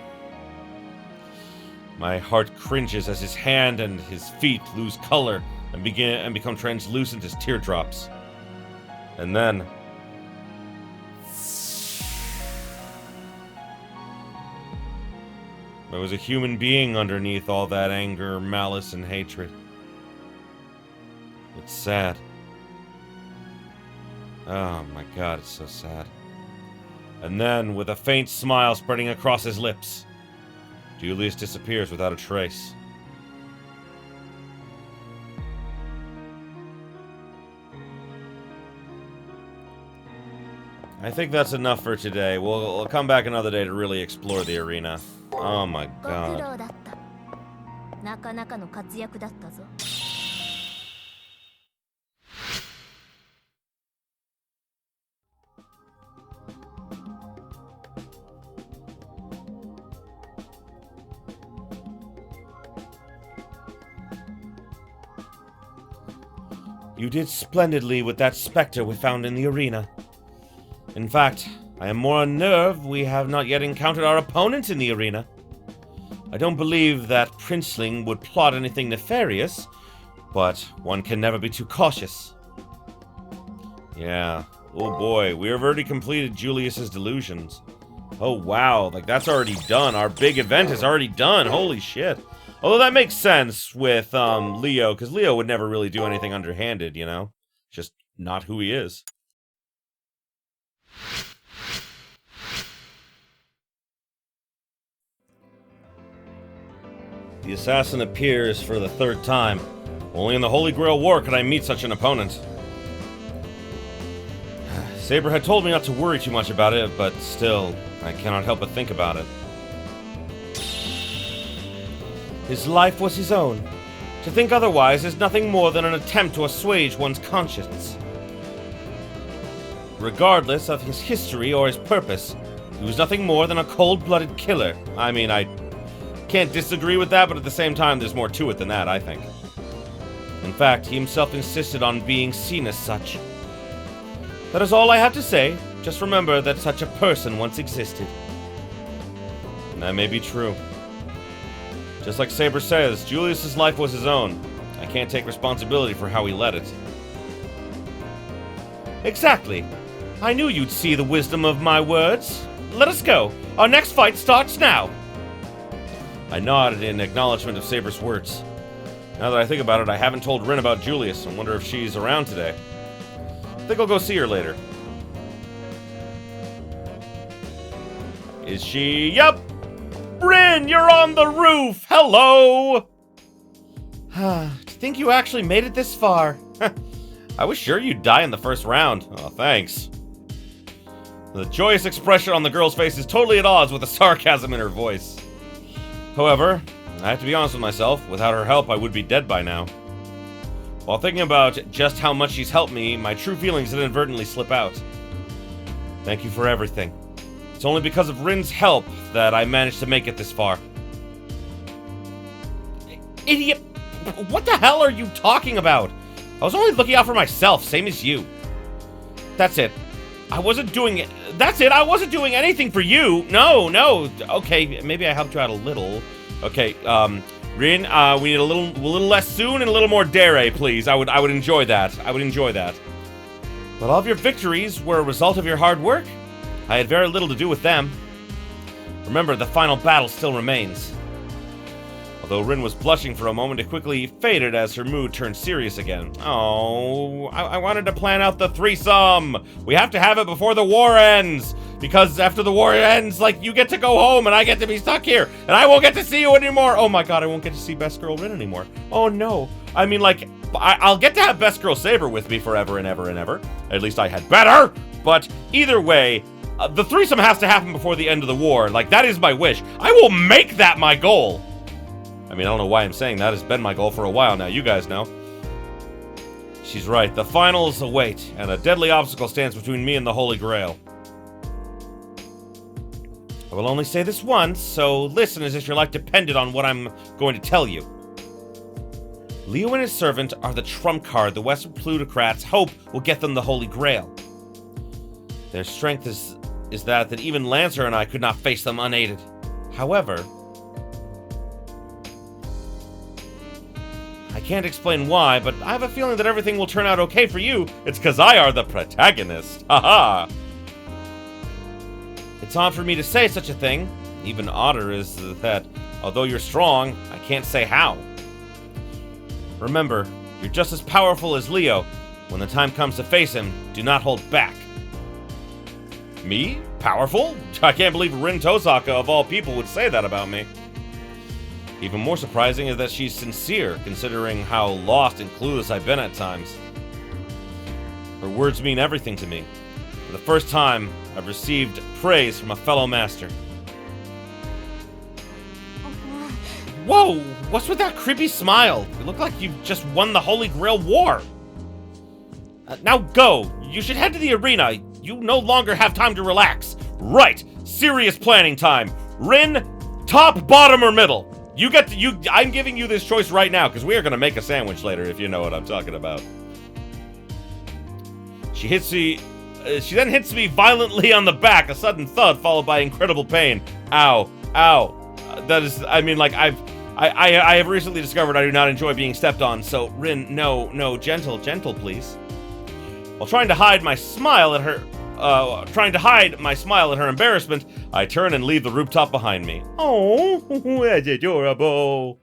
My heart cringes as his hand and his feet lose color and become translucent as teardrops. And then there was a human being underneath all that anger, malice, and hatred. It's sad. Oh my god, it's so sad. And then, with a faint smile spreading across his lips, Julius disappears without a trace. I think that's enough for today. We'll come back another day to really explore the arena. Oh my god. You did splendidly with that specter we found in the arena. In fact, I am more unnerved we have not yet encountered our opponent in the arena. I don't believe that princeling would plot anything nefarious, but one can never be too cautious. Yeah. Oh boy, we have already completed Julius's delusions. Oh wow, like that's already done. Our big event is already done. Holy shit. Although that makes sense with Leo, because Leo would never really do anything underhanded, you know? Just not who he is. The assassin appears for the third time. Only in the Holy Grail War could I meet such an opponent. Saber had told me not to worry too much about it, but still, I cannot help but think about it. His life was his own. To think otherwise is nothing more than an attempt to assuage one's conscience. Regardless of his history or his purpose, he was nothing more than a cold-blooded killer. I mean, I can't disagree with that, but at the same time, there's more to it than that, I think. In fact, he himself insisted on being seen as such. That is all I have to say. Just remember that such a person once existed. And that may be true. Just like Saber says, Julius's life was his own. I can't take responsibility for how he led it. Exactly. I knew you'd see the wisdom of my words. Let us go. Our next fight starts now. I nodded in acknowledgement of Saber's words. Now that I think about it, I haven't told Rin about Julius. I wonder if she's around today. I think I'll go see her later. Is she? Yup! Rin, you're on the roof! Hello! To think you actually made it this far. I was sure you'd die in the first round. Oh, thanks. The joyous expression on the girl's face is totally at odds with the sarcasm in her voice. However, I have to be honest with myself. Without her help, I would be dead by now. While thinking about just how much she's helped me, my true feelings inadvertently slip out. Thank you for everything. It's only because of Rin's help that I managed to make it this far. Idiot! What the hell are you talking about? I was only looking out for myself, same as you. That's it. I wasn't doing it. That's it. I wasn't doing anything for you. No. Okay, maybe I helped you out a little. Okay, Rin, we need a little less soon and a little more dare, please. I would enjoy that. I would enjoy that. But all of your victories were a result of your hard work. I had very little to do with them. Remember, the final battle still remains. Although Rin was blushing for a moment, it quickly faded as her mood turned serious again. Oh, I wanted to plan out the threesome. We have to have it before the war ends. Because after the war ends, like, you get to go home and I get to be stuck here. And I won't get to see you anymore. Oh my god, I won't get to see Best Girl Rin anymore. Oh no. I mean, like, I'll get to have Best Girl Saber with me forever and ever and ever. At least I had better. But either way, the threesome has to happen before the end of the war. Like, that is my wish. I will make that my goal. I mean, I don't know why I'm saying that. It's been my goal for a while now. You guys know. She's right. The finals await, and a deadly obstacle stands between me and the Holy Grail. I will only say this once, so listen as if your life depended on what I'm going to tell you. Leo and his servant are the trump card the Western plutocrats hope will get them the Holy Grail. Their strength is is that even Lancer and I could not face them unaided. However, I can't explain why, but I have a feeling that everything will turn out okay for you. It's because I are the protagonist. Haha. It's odd for me to say such a thing. Even odder is that, although you're strong, I can't say how. Remember, you're just as powerful as Leo. When the time comes to face him, do not hold back. Me? Powerful? I can't believe Rin Tosaka, of all people, would say that about me. Even more surprising is that she's sincere, considering how lost and clueless I've been at times. Her words mean everything to me. For the first time, I've received praise from a fellow master. Whoa! What's with that creepy smile? You look like you've just won the Holy Grail war. Now go! You should head to the arena. You no longer have time to relax. Right! Serious planning time. Rin, top, bottom, or middle? I'm giving you this choice right now, because we are going to make a sandwich later, if you know what I'm talking about. She then hits me violently on the back, a sudden thud followed by incredible pain. Ow. Ow. That is, I mean, like, I have recently discovered I do not enjoy being stepped on, so Rin, no, gentle, please. While trying to hide my smile at her embarrassment, I turn and leave the rooftop behind me. Oh, that's adorable.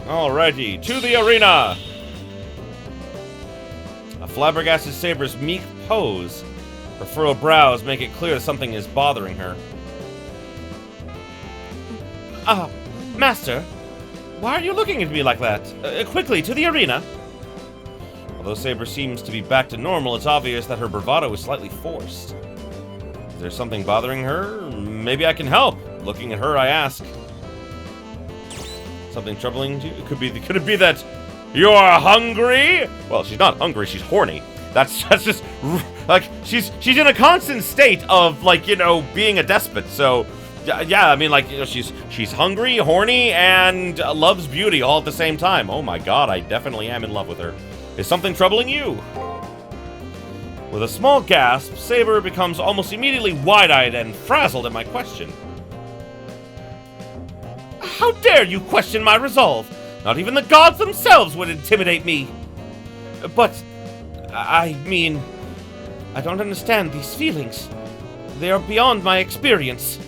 Alrighty, to the arena. A flabbergasted Saber's meek pose. Her furrowed brows make it clear that something is bothering her. Master, why are you looking at me like that? Quickly, to the arena. Although Saber seems to be back to normal, it's obvious that her bravado is slightly forced. Is there something bothering her? Maybe I can help. Looking at her, I ask. Something troubling you? Could it be that you're hungry? Well, she's not hungry, she's horny. That's just, like, she's in a constant state of, like, you know, being a despot, so... Yeah, I mean, like, you know, she's hungry, horny, and loves beauty all at the same time. Oh my god, I definitely am in love with her. Is something troubling you? With a small gasp, Saber becomes almost immediately wide-eyed and frazzled at my question. How dare you question my resolve? Not even the gods themselves would intimidate me. But, I mean, I don't understand these feelings. They are beyond my experience.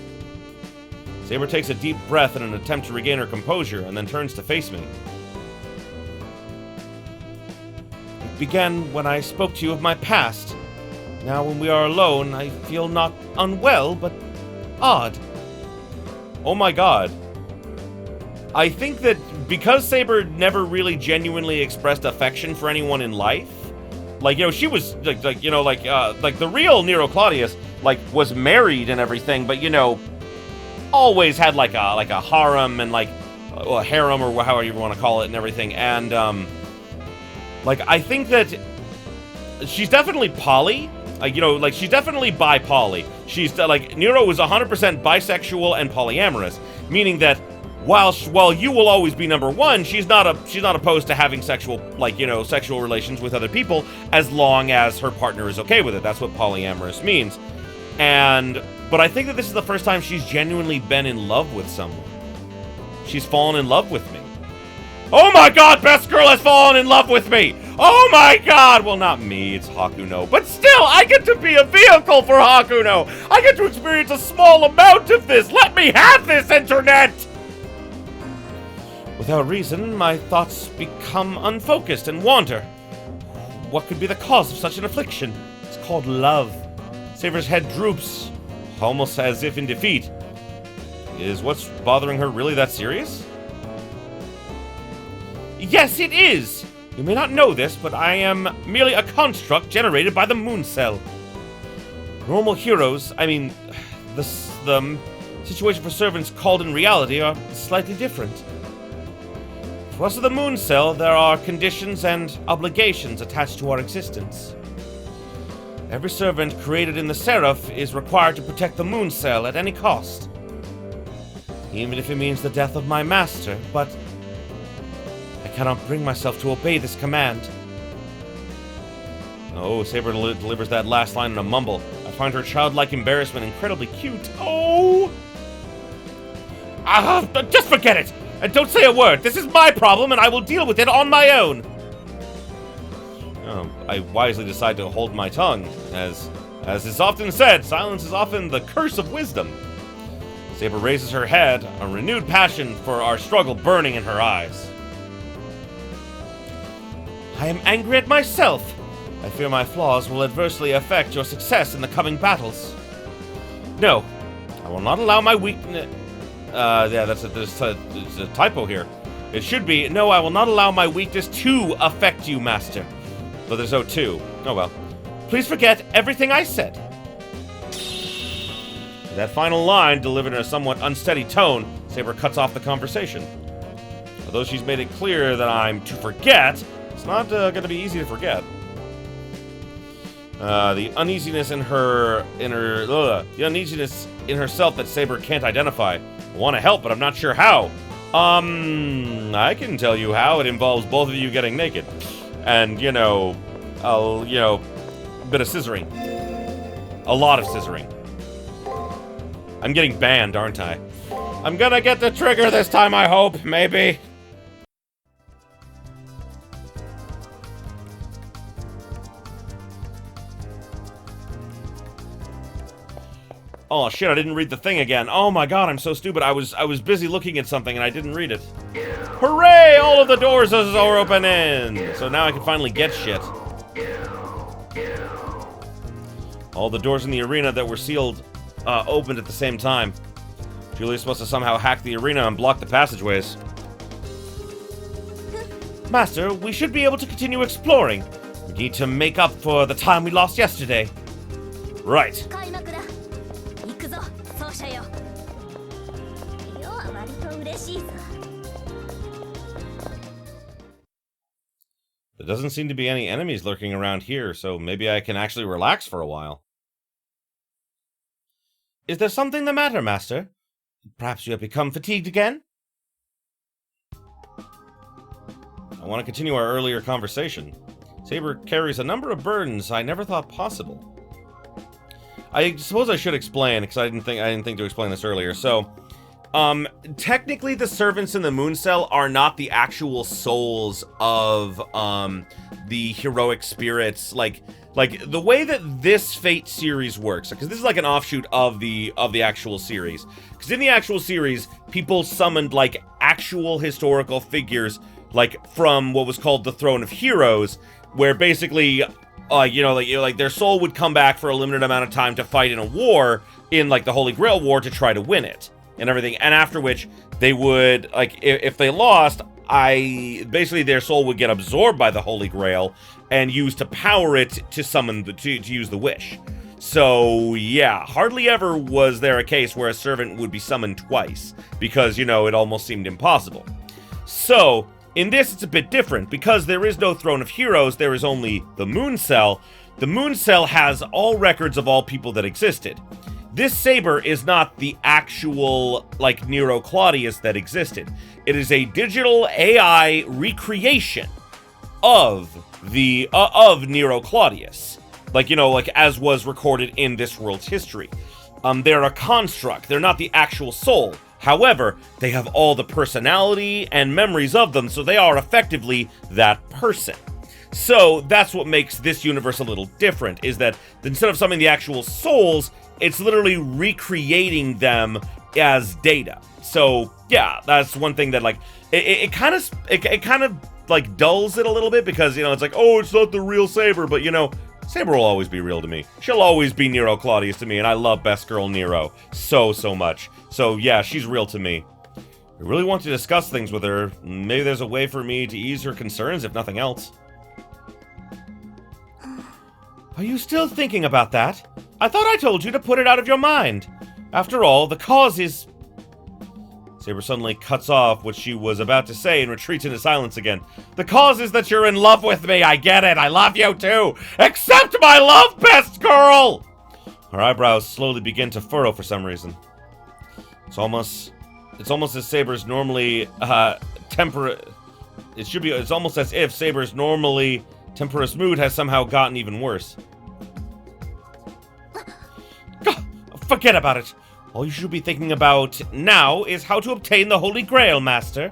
Saber takes a deep breath in an attempt to regain her composure, and then turns to face me. It began when I spoke to you of my past. Now when we are alone, I feel not unwell, but odd. Oh my god. I think that because Saber never really genuinely expressed affection for anyone in life, like, you know, she was, like the real Nero Claudius, like, was married and everything, but, you know, always had like a harem and a harem or however you want to call it and everything. And like, I think that she's definitely poly. You know, like, she's definitely bi-poly. She's like, Nero is 100% bisexual and polyamorous, meaning that while you will always be number one, she's not opposed to having sexual relations with other people as long as her partner is okay with it. That's what polyamorous means. But I think that this is the first time she's genuinely been in love with someone. She's fallen in love with me. Oh my god, best girl has fallen in love with me! Oh my god! Well, not me, it's Hakuno. But still, I get to be a vehicle for Hakuno! I get to experience a small amount of this! Let me have this, internet! Without reason, my thoughts become unfocused and wander. What could be the cause of such an affliction? It's called love. Saber's head droops, almost as if in defeat. Is what's bothering her really that serious? Yes, it is! You may not know this, but I am merely a construct generated by the moon cell. Normal heroes, I mean, the situation for servants called in reality are slightly different. For us of the moon cell, there are conditions and obligations attached to our existence. Every servant created in the Seraph is required to protect the moon cell at any cost. Even if it means the death of my master, but I cannot bring myself to obey this command. Oh, Saber delivers that last line in a mumble. find her childlike embarrassment incredibly cute. Oh! Just forget it! And don't say a word! This is my problem, and I will deal with it on my own! I wisely decide to hold my tongue. As is often said, silence is often the curse of wisdom. Saber raises her head, a renewed passion for our struggle burning in her eyes. I am angry at myself. I fear my flaws will adversely affect your success in the coming battles. No, I will not allow my weakness... yeah, there's a typo here. It should be, no, I will not allow my weakness to affect you, Master. But there's no to. Oh well. Please forget everything I said. That final line, delivered in a somewhat unsteady tone, Saber cuts off the conversation. Although she's made it clear that I'm to forget, it's not going to be easy to forget. The uneasiness in the uneasiness in herself that Saber can't identify. I want to help, but I'm not sure how. I can tell you how. It involves both of you getting naked. And, a bit of scissoring. A lot of scissoring. I'm getting banned, aren't I? I'm gonna get the trigger this time, I hope, maybe. Oh shit, I didn't read the thing again. Oh my god, I'm so stupid. I was busy looking at something and I didn't read it. Hooray! All of the doors are opening! So now I can finally get shit. All the doors in the arena that were sealed opened at the same time. Julia's supposed to somehow hack the arena and block the passageways. Master, we should be able to continue exploring. We need to make up for the time we lost yesterday. Right. There doesn't seem to be any enemies lurking around here, so maybe I can actually relax for a while. Is there something the matter, Master? Perhaps you have become fatigued again? I want to continue our earlier conversation. Saber carries a number of burdens I never thought possible. I suppose I should explain, because I didn't think to explain this earlier. So, technically the servants in the moon cell are not the actual souls of the heroic spirits. Like the way that this Fate series works, because this is like an offshoot of the actual series. Because in the actual series, people summoned like actual historical figures, like from what was called the Throne of Heroes, where basically, their soul would come back for a limited amount of time to fight in a war, in like the Holy Grail War, to try to win it and everything. And after which they would, like, if they lost, basically their soul would get absorbed by the Holy Grail and used to power it to summon to use the wish. So yeah, hardly ever was there a case where a servant would be summoned twice, because it almost seemed impossible. So in this, it's a bit different. Because there is no Throne of Heroes, there is only the Moon Cell. The Moon Cell has all records of all people that existed. This Saber is not the actual, like, Nero Claudius that existed. It is a digital AI recreation of of Nero Claudius. Like, as was recorded in this world's history. They're a construct. They're not the actual soul. However, they have all the personality and memories of them, so they are effectively that person. So that's what makes this universe a little different, is that instead of summoning the actual souls, it's literally recreating them as data. So yeah, that's one thing that, like, it kind of like dulls it a little bit, because it's like, oh, it's not the real Saber, but Saber will always be real to me. She'll always be Nero Claudius to me, and I love Best Girl Nero so much. So yeah, she's real to me. I really want to discuss things with her. Maybe there's a way for me to ease her concerns, if nothing else. Are you still thinking about that? I thought I told you to put it out of your mind. After all, the cause is... Saber suddenly cuts off what she was about to say and retreats into silence again. The cause is that you're in love with me. I get it. I love you too. Accept my love, best girl! Her eyebrows slowly begin to furrow for some reason. It's almost as Saber's normally it's almost as if Saber's normally temperous mood has somehow gotten even worse. Forget about it. All you should be thinking about now is how to obtain the Holy Grail, Master.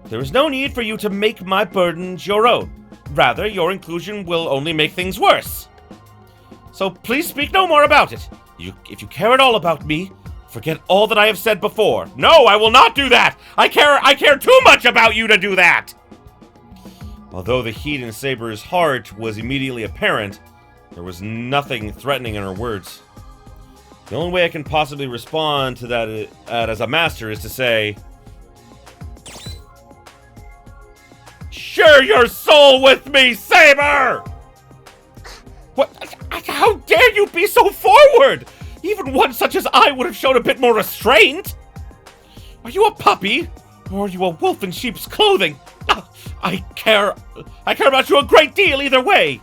There is no need for you to make my burdens your own. Rather, your inclusion will only make things worse. So please speak no more about it. If you care at all about me, forget all that I have said before. No, I will not do that! I care too much about you to do that! Although the heat in Saber's heart was immediately apparent, there was nothing threatening in her words. The only way I can possibly respond to that as a master is to say, share your soul with me, Saber! What? How dare you be so forward? Even one such as I would have shown a bit more restraint. Are you a puppy? Or are you a wolf in sheep's clothing? I care about you a great deal either way.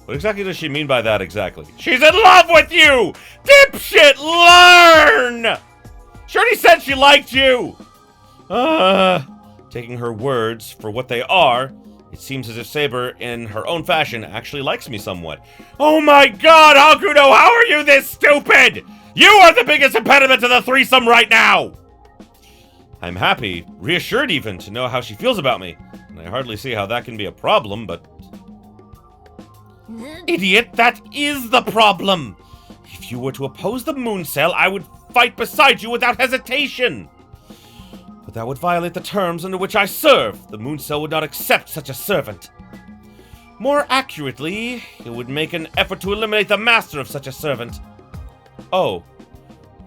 What exactly does she mean by that exactly? She's in love with you! Dipshit, learn! She already said she liked you! Taking her words for what they are, it seems as if Saber, in her own fashion, actually likes me somewhat. Oh my god, Hakuno, how are you this stupid? You are the biggest impediment to the threesome right now! I'm happy, reassured even, to know how she feels about me. And I hardly see how that can be a problem, but... Idiot, that is the problem! If you were to oppose the moon cell, I would fight beside you without hesitation! But that would violate the terms under which I serve. The moon cell would not accept such a servant. More accurately, it would make an effort to eliminate the master of such a servant. Oh.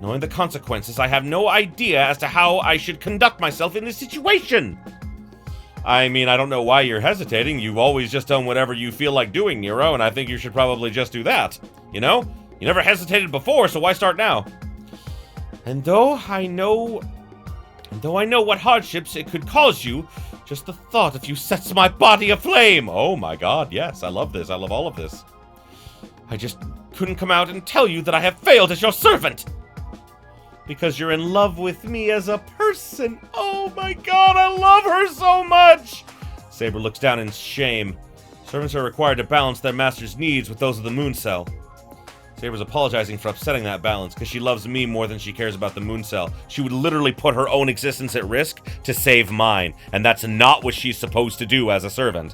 Knowing the consequences, I have no idea as to how I should conduct myself in this situation. I mean, I don't know why you're hesitating. You've always just done whatever you feel like doing, Nero, and I think you should probably just do that. You know? You never hesitated before, so why start now? And though I know what hardships it could cause you, just the thought of you sets my body aflame. Oh my god, yes, I love this. I love all of this. I just couldn't come out and tell you that I have failed as your servant. Because you're in love with me as a person. Oh my god, I love her so much! Saber looks down in shame. Servants are required to balance their master's needs with those of the moon cell. Saber's apologizing for upsetting that balance, because she loves me more than she cares about the moon cell. She would literally put her own existence at risk to save mine, and that's not what she's supposed to do as a servant.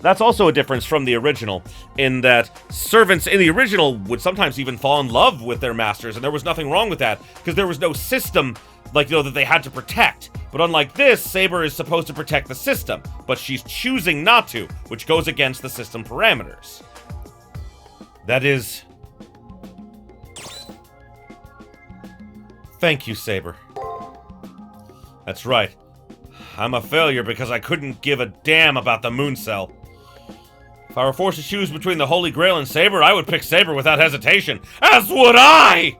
That's also a difference from the original, in that servants in the original would sometimes even fall in love with their masters, and there was nothing wrong with that, because there was no system, like, you know, that they had to protect. But unlike this, Saber is supposed to protect the system, but she's choosing not to, which goes against the system parameters. That is... Thank you, Saber. That's right. I'm a failure because I couldn't give a damn about the moon cell. If I were forced to choose between the Holy Grail and Saber, I would pick Saber without hesitation. As would I!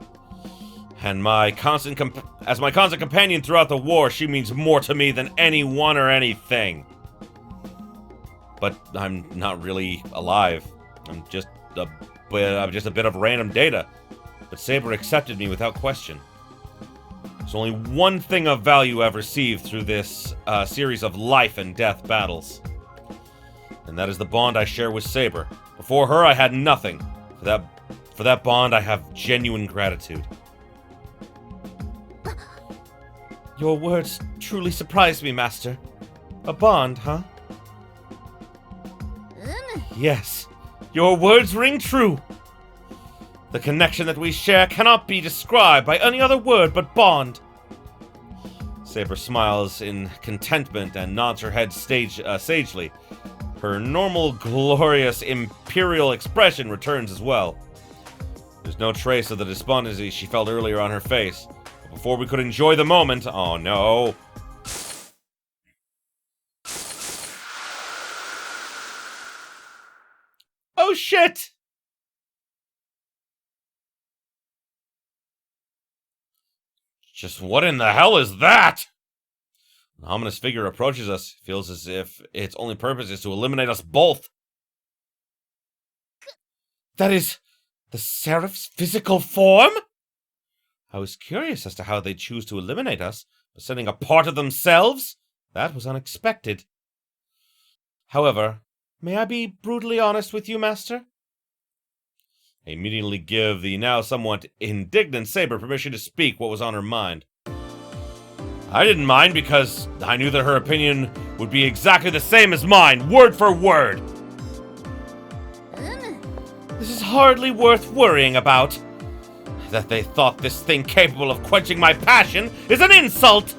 And as my constant companion throughout the war, she means more to me than anyone or anything. But I'm not really alive. I'm just a bit of random data. But Saber accepted me without question. There's only one thing of value I've received through this series of life and death battles. And that is the bond I share with Saber. Before her, I had nothing. For that bond, I have genuine gratitude. Your words truly surprised me, Master. A bond, huh? Yes, your words ring true. The connection that we share cannot be described by any other word but bond. Saber smiles in contentment and nods her head sagely. Her normal, glorious, imperial expression returns as well. There's no trace of the despondency she felt earlier on her face. But before we could enjoy the moment... Oh no. Oh shit! Just what in the hell is that? An ominous figure approaches us. Feels as if its only purpose is to eliminate us both. That is the Seraph's physical form? I was curious as to how they'd choose to eliminate us, by sending a part of themselves? That was unexpected. However, may I be brutally honest with you, Master? I immediately give the now somewhat indignant Saber permission to speak what was on her mind. I didn't mind because I knew that her opinion would be exactly the same as mine, word for word. This is hardly worth worrying about. That they thought this thing capable of quenching my passion is an insult.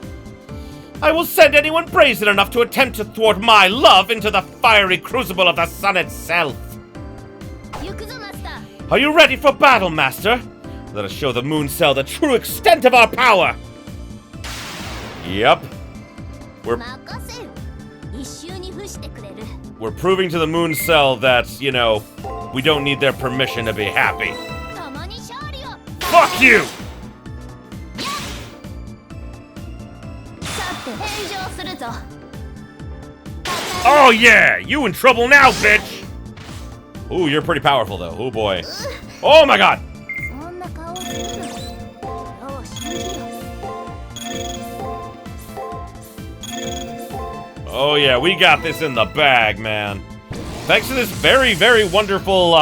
I will send anyone brazen enough to attempt to thwart my love into the fiery crucible of the sun itself. Are you ready for battle, Master? Let us show the Moon Cell the true extent of our power. Yep. We're proving to the Moon Cell that, you know, we don't need their permission to be happy. Fuck you! Oh yeah! You in trouble now, bitch! Ooh, you're pretty powerful though. Oh boy. Oh my god! Oh yeah, we got this in the bag, man. Thanks to this very, very wonderful,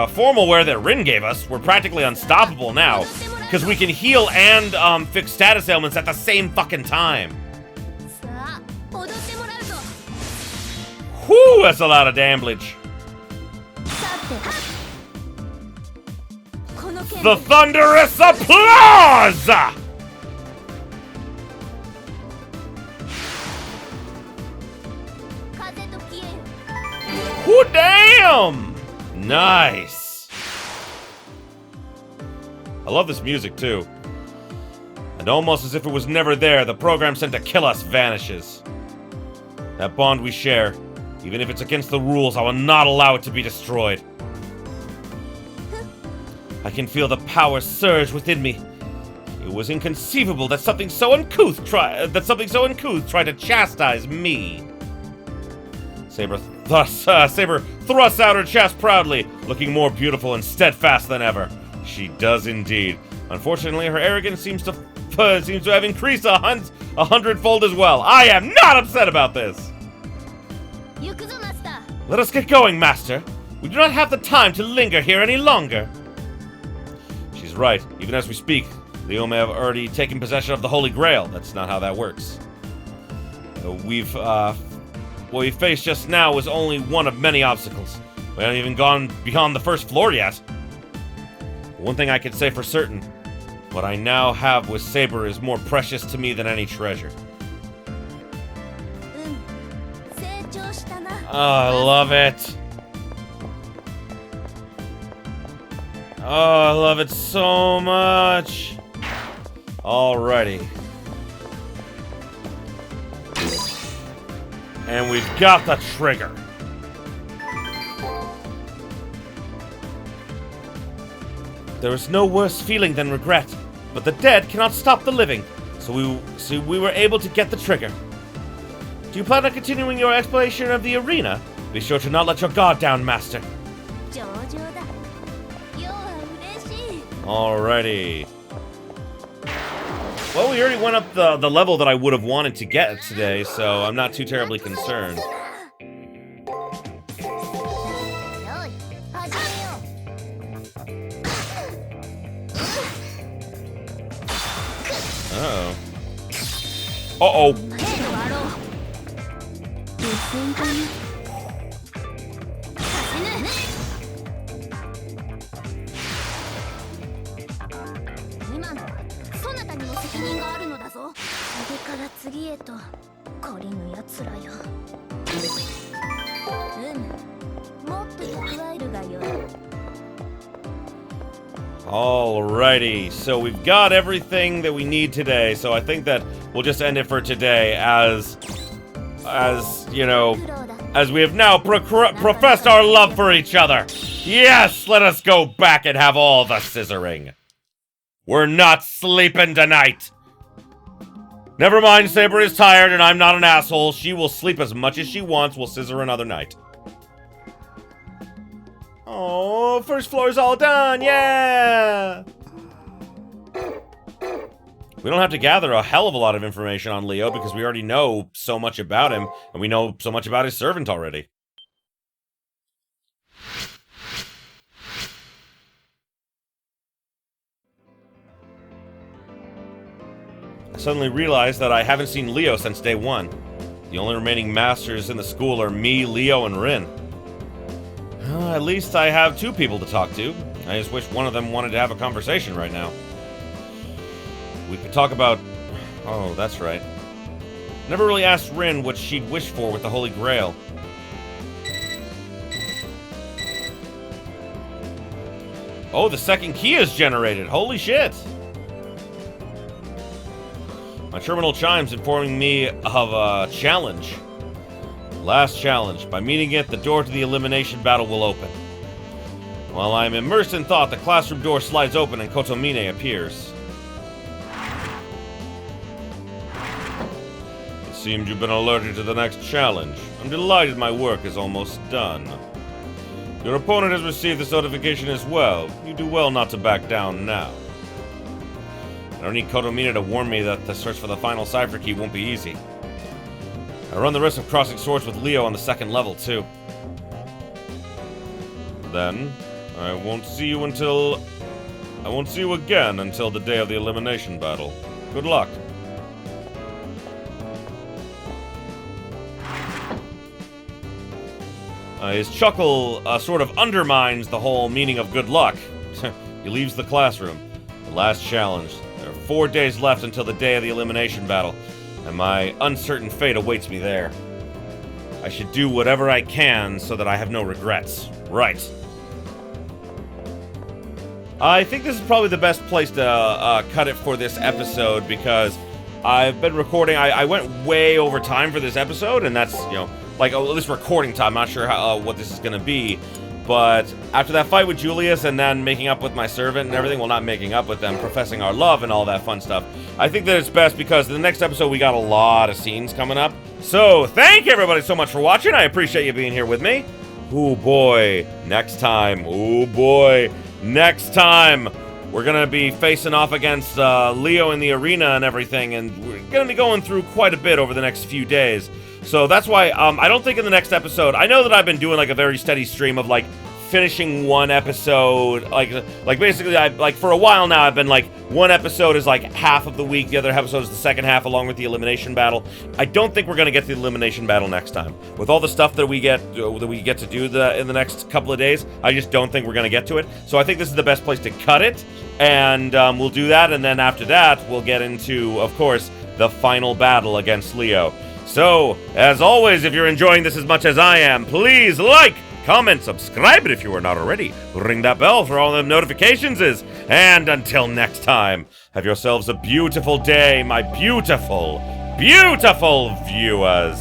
formal wear that Rin gave us, we're practically unstoppable now. Because we can heal and, fix status ailments at the same fucking time. Whew, that's a lot of damage. The thunderous applause! Whoo, damn! Nice. I love this music, too. And almost as if it was never there, the program sent to kill us vanishes. That bond we share, even if it's against the rules, I will not allow it to be destroyed. I can feel the power surge within me. It was inconceivable that something so uncouth tried to chastise me. Saber thrusts out her chest proudly, looking more beautiful and steadfast than ever. She does indeed. Unfortunately, her arrogance seems to have increased a hundredfold as well. I am not upset about this. Let us get going, Master. We do not have the time to linger here any longer. She's right. Even as we speak, Leo may have already taken possession of the Holy Grail. That's not how that works. What we faced just now was only one of many obstacles. We haven't even gone beyond the first floor yet. One thing I can say for certain, what I now have with Saber is more precious to me than any treasure. Oh, I love it. Oh, I love it so much. Alrighty. And we've got the trigger. There is no worse feeling than regret, but the dead cannot stop the living, so we were able to get the trigger. Do you plan on continuing your exploration of the arena? Be sure to not let your guard down, Master. Alrighty. Well, we already went up the level that I would have wanted to get today, so I'm not too terribly concerned. Uh-oh. Uh-oh. Alrighty, so we've got everything that we need today, so I think that we'll just end it for today as you know, as we have now professed our love for each other. Yes, let us go back and have all the scissoring. We're not sleeping tonight. Never mind, Saber is tired and I'm not an asshole. She will sleep as much as she wants. We'll scissor another night. Oh, first floor's all done, yeah! We don't have to gather a hell of a lot of information on Leo because we already know so much about him, and we know so much about his servant already. I suddenly realized that I haven't seen Leo since day one. The only remaining masters in the school are me, Leo, and Rin. Well, at least I have two people to talk to. I just wish one of them wanted to have a conversation right now. We could talk about... Oh, that's right. Never really asked Rin what she'd wish for with the Holy Grail. Oh, the second key is generated. Holy shit! My terminal chimes informing me of a challenge. Last challenge. By meeting it, the door to the elimination battle will open. While I am immersed in thought, the classroom door slides open and Kotomine appears. It seems you've been alerted to the next challenge. I'm delighted my work is almost done. Your opponent has received this notification as well. You do well not to back down now. I don't need Kotomine to warn me that the search for the final cipher key won't be easy. I run the risk of crossing swords with Leo on the second level, too. Then, I won't see you again until the day of the elimination battle. Good luck. His chuckle sort of undermines the whole meaning of good luck. He leaves the classroom. The last challenge. There are 4 days left until the day of the elimination battle, and my uncertain fate awaits me there. I should do whatever I can so that I have no regrets. Right. I think this is probably the best place to cut it for this episode, because I've been recording. I went way over time for this episode, and that's, you know, like, at least recording time. I'm not sure how, what this is going to be. But after that fight with Julius and then making up with my servant and everything, well, not making up with them, professing our love and all that fun stuff, I think that it's best because in the next episode we got a lot of scenes coming up. So, thank you everybody so much for watching. I appreciate you being here with me. Oh boy, next time. Oh boy, next time. We're going to be facing off against Leo in the arena and everything, and we're going to be going through quite a bit over the next few days. So that's why I don't think in the next episode, I know that I've been doing like a very steady stream of like finishing one episode, like basically like for a while now I've been like one episode is like half of the week, the other episode is the second half along with the elimination battle. I don't think we're going to get to the elimination battle next time. With all the stuff that we get to do in the next couple of days, I just don't think we're going to get to it. So I think this is the best place to cut it, and we'll do that, and then after that we'll get into, of course, the final battle against Leo. So, as always, if you're enjoying this as much as I am, please like, comment, subscribe if you are not already. Ring that bell for all the notifications. And until next time, have yourselves a beautiful day, my beautiful, beautiful viewers.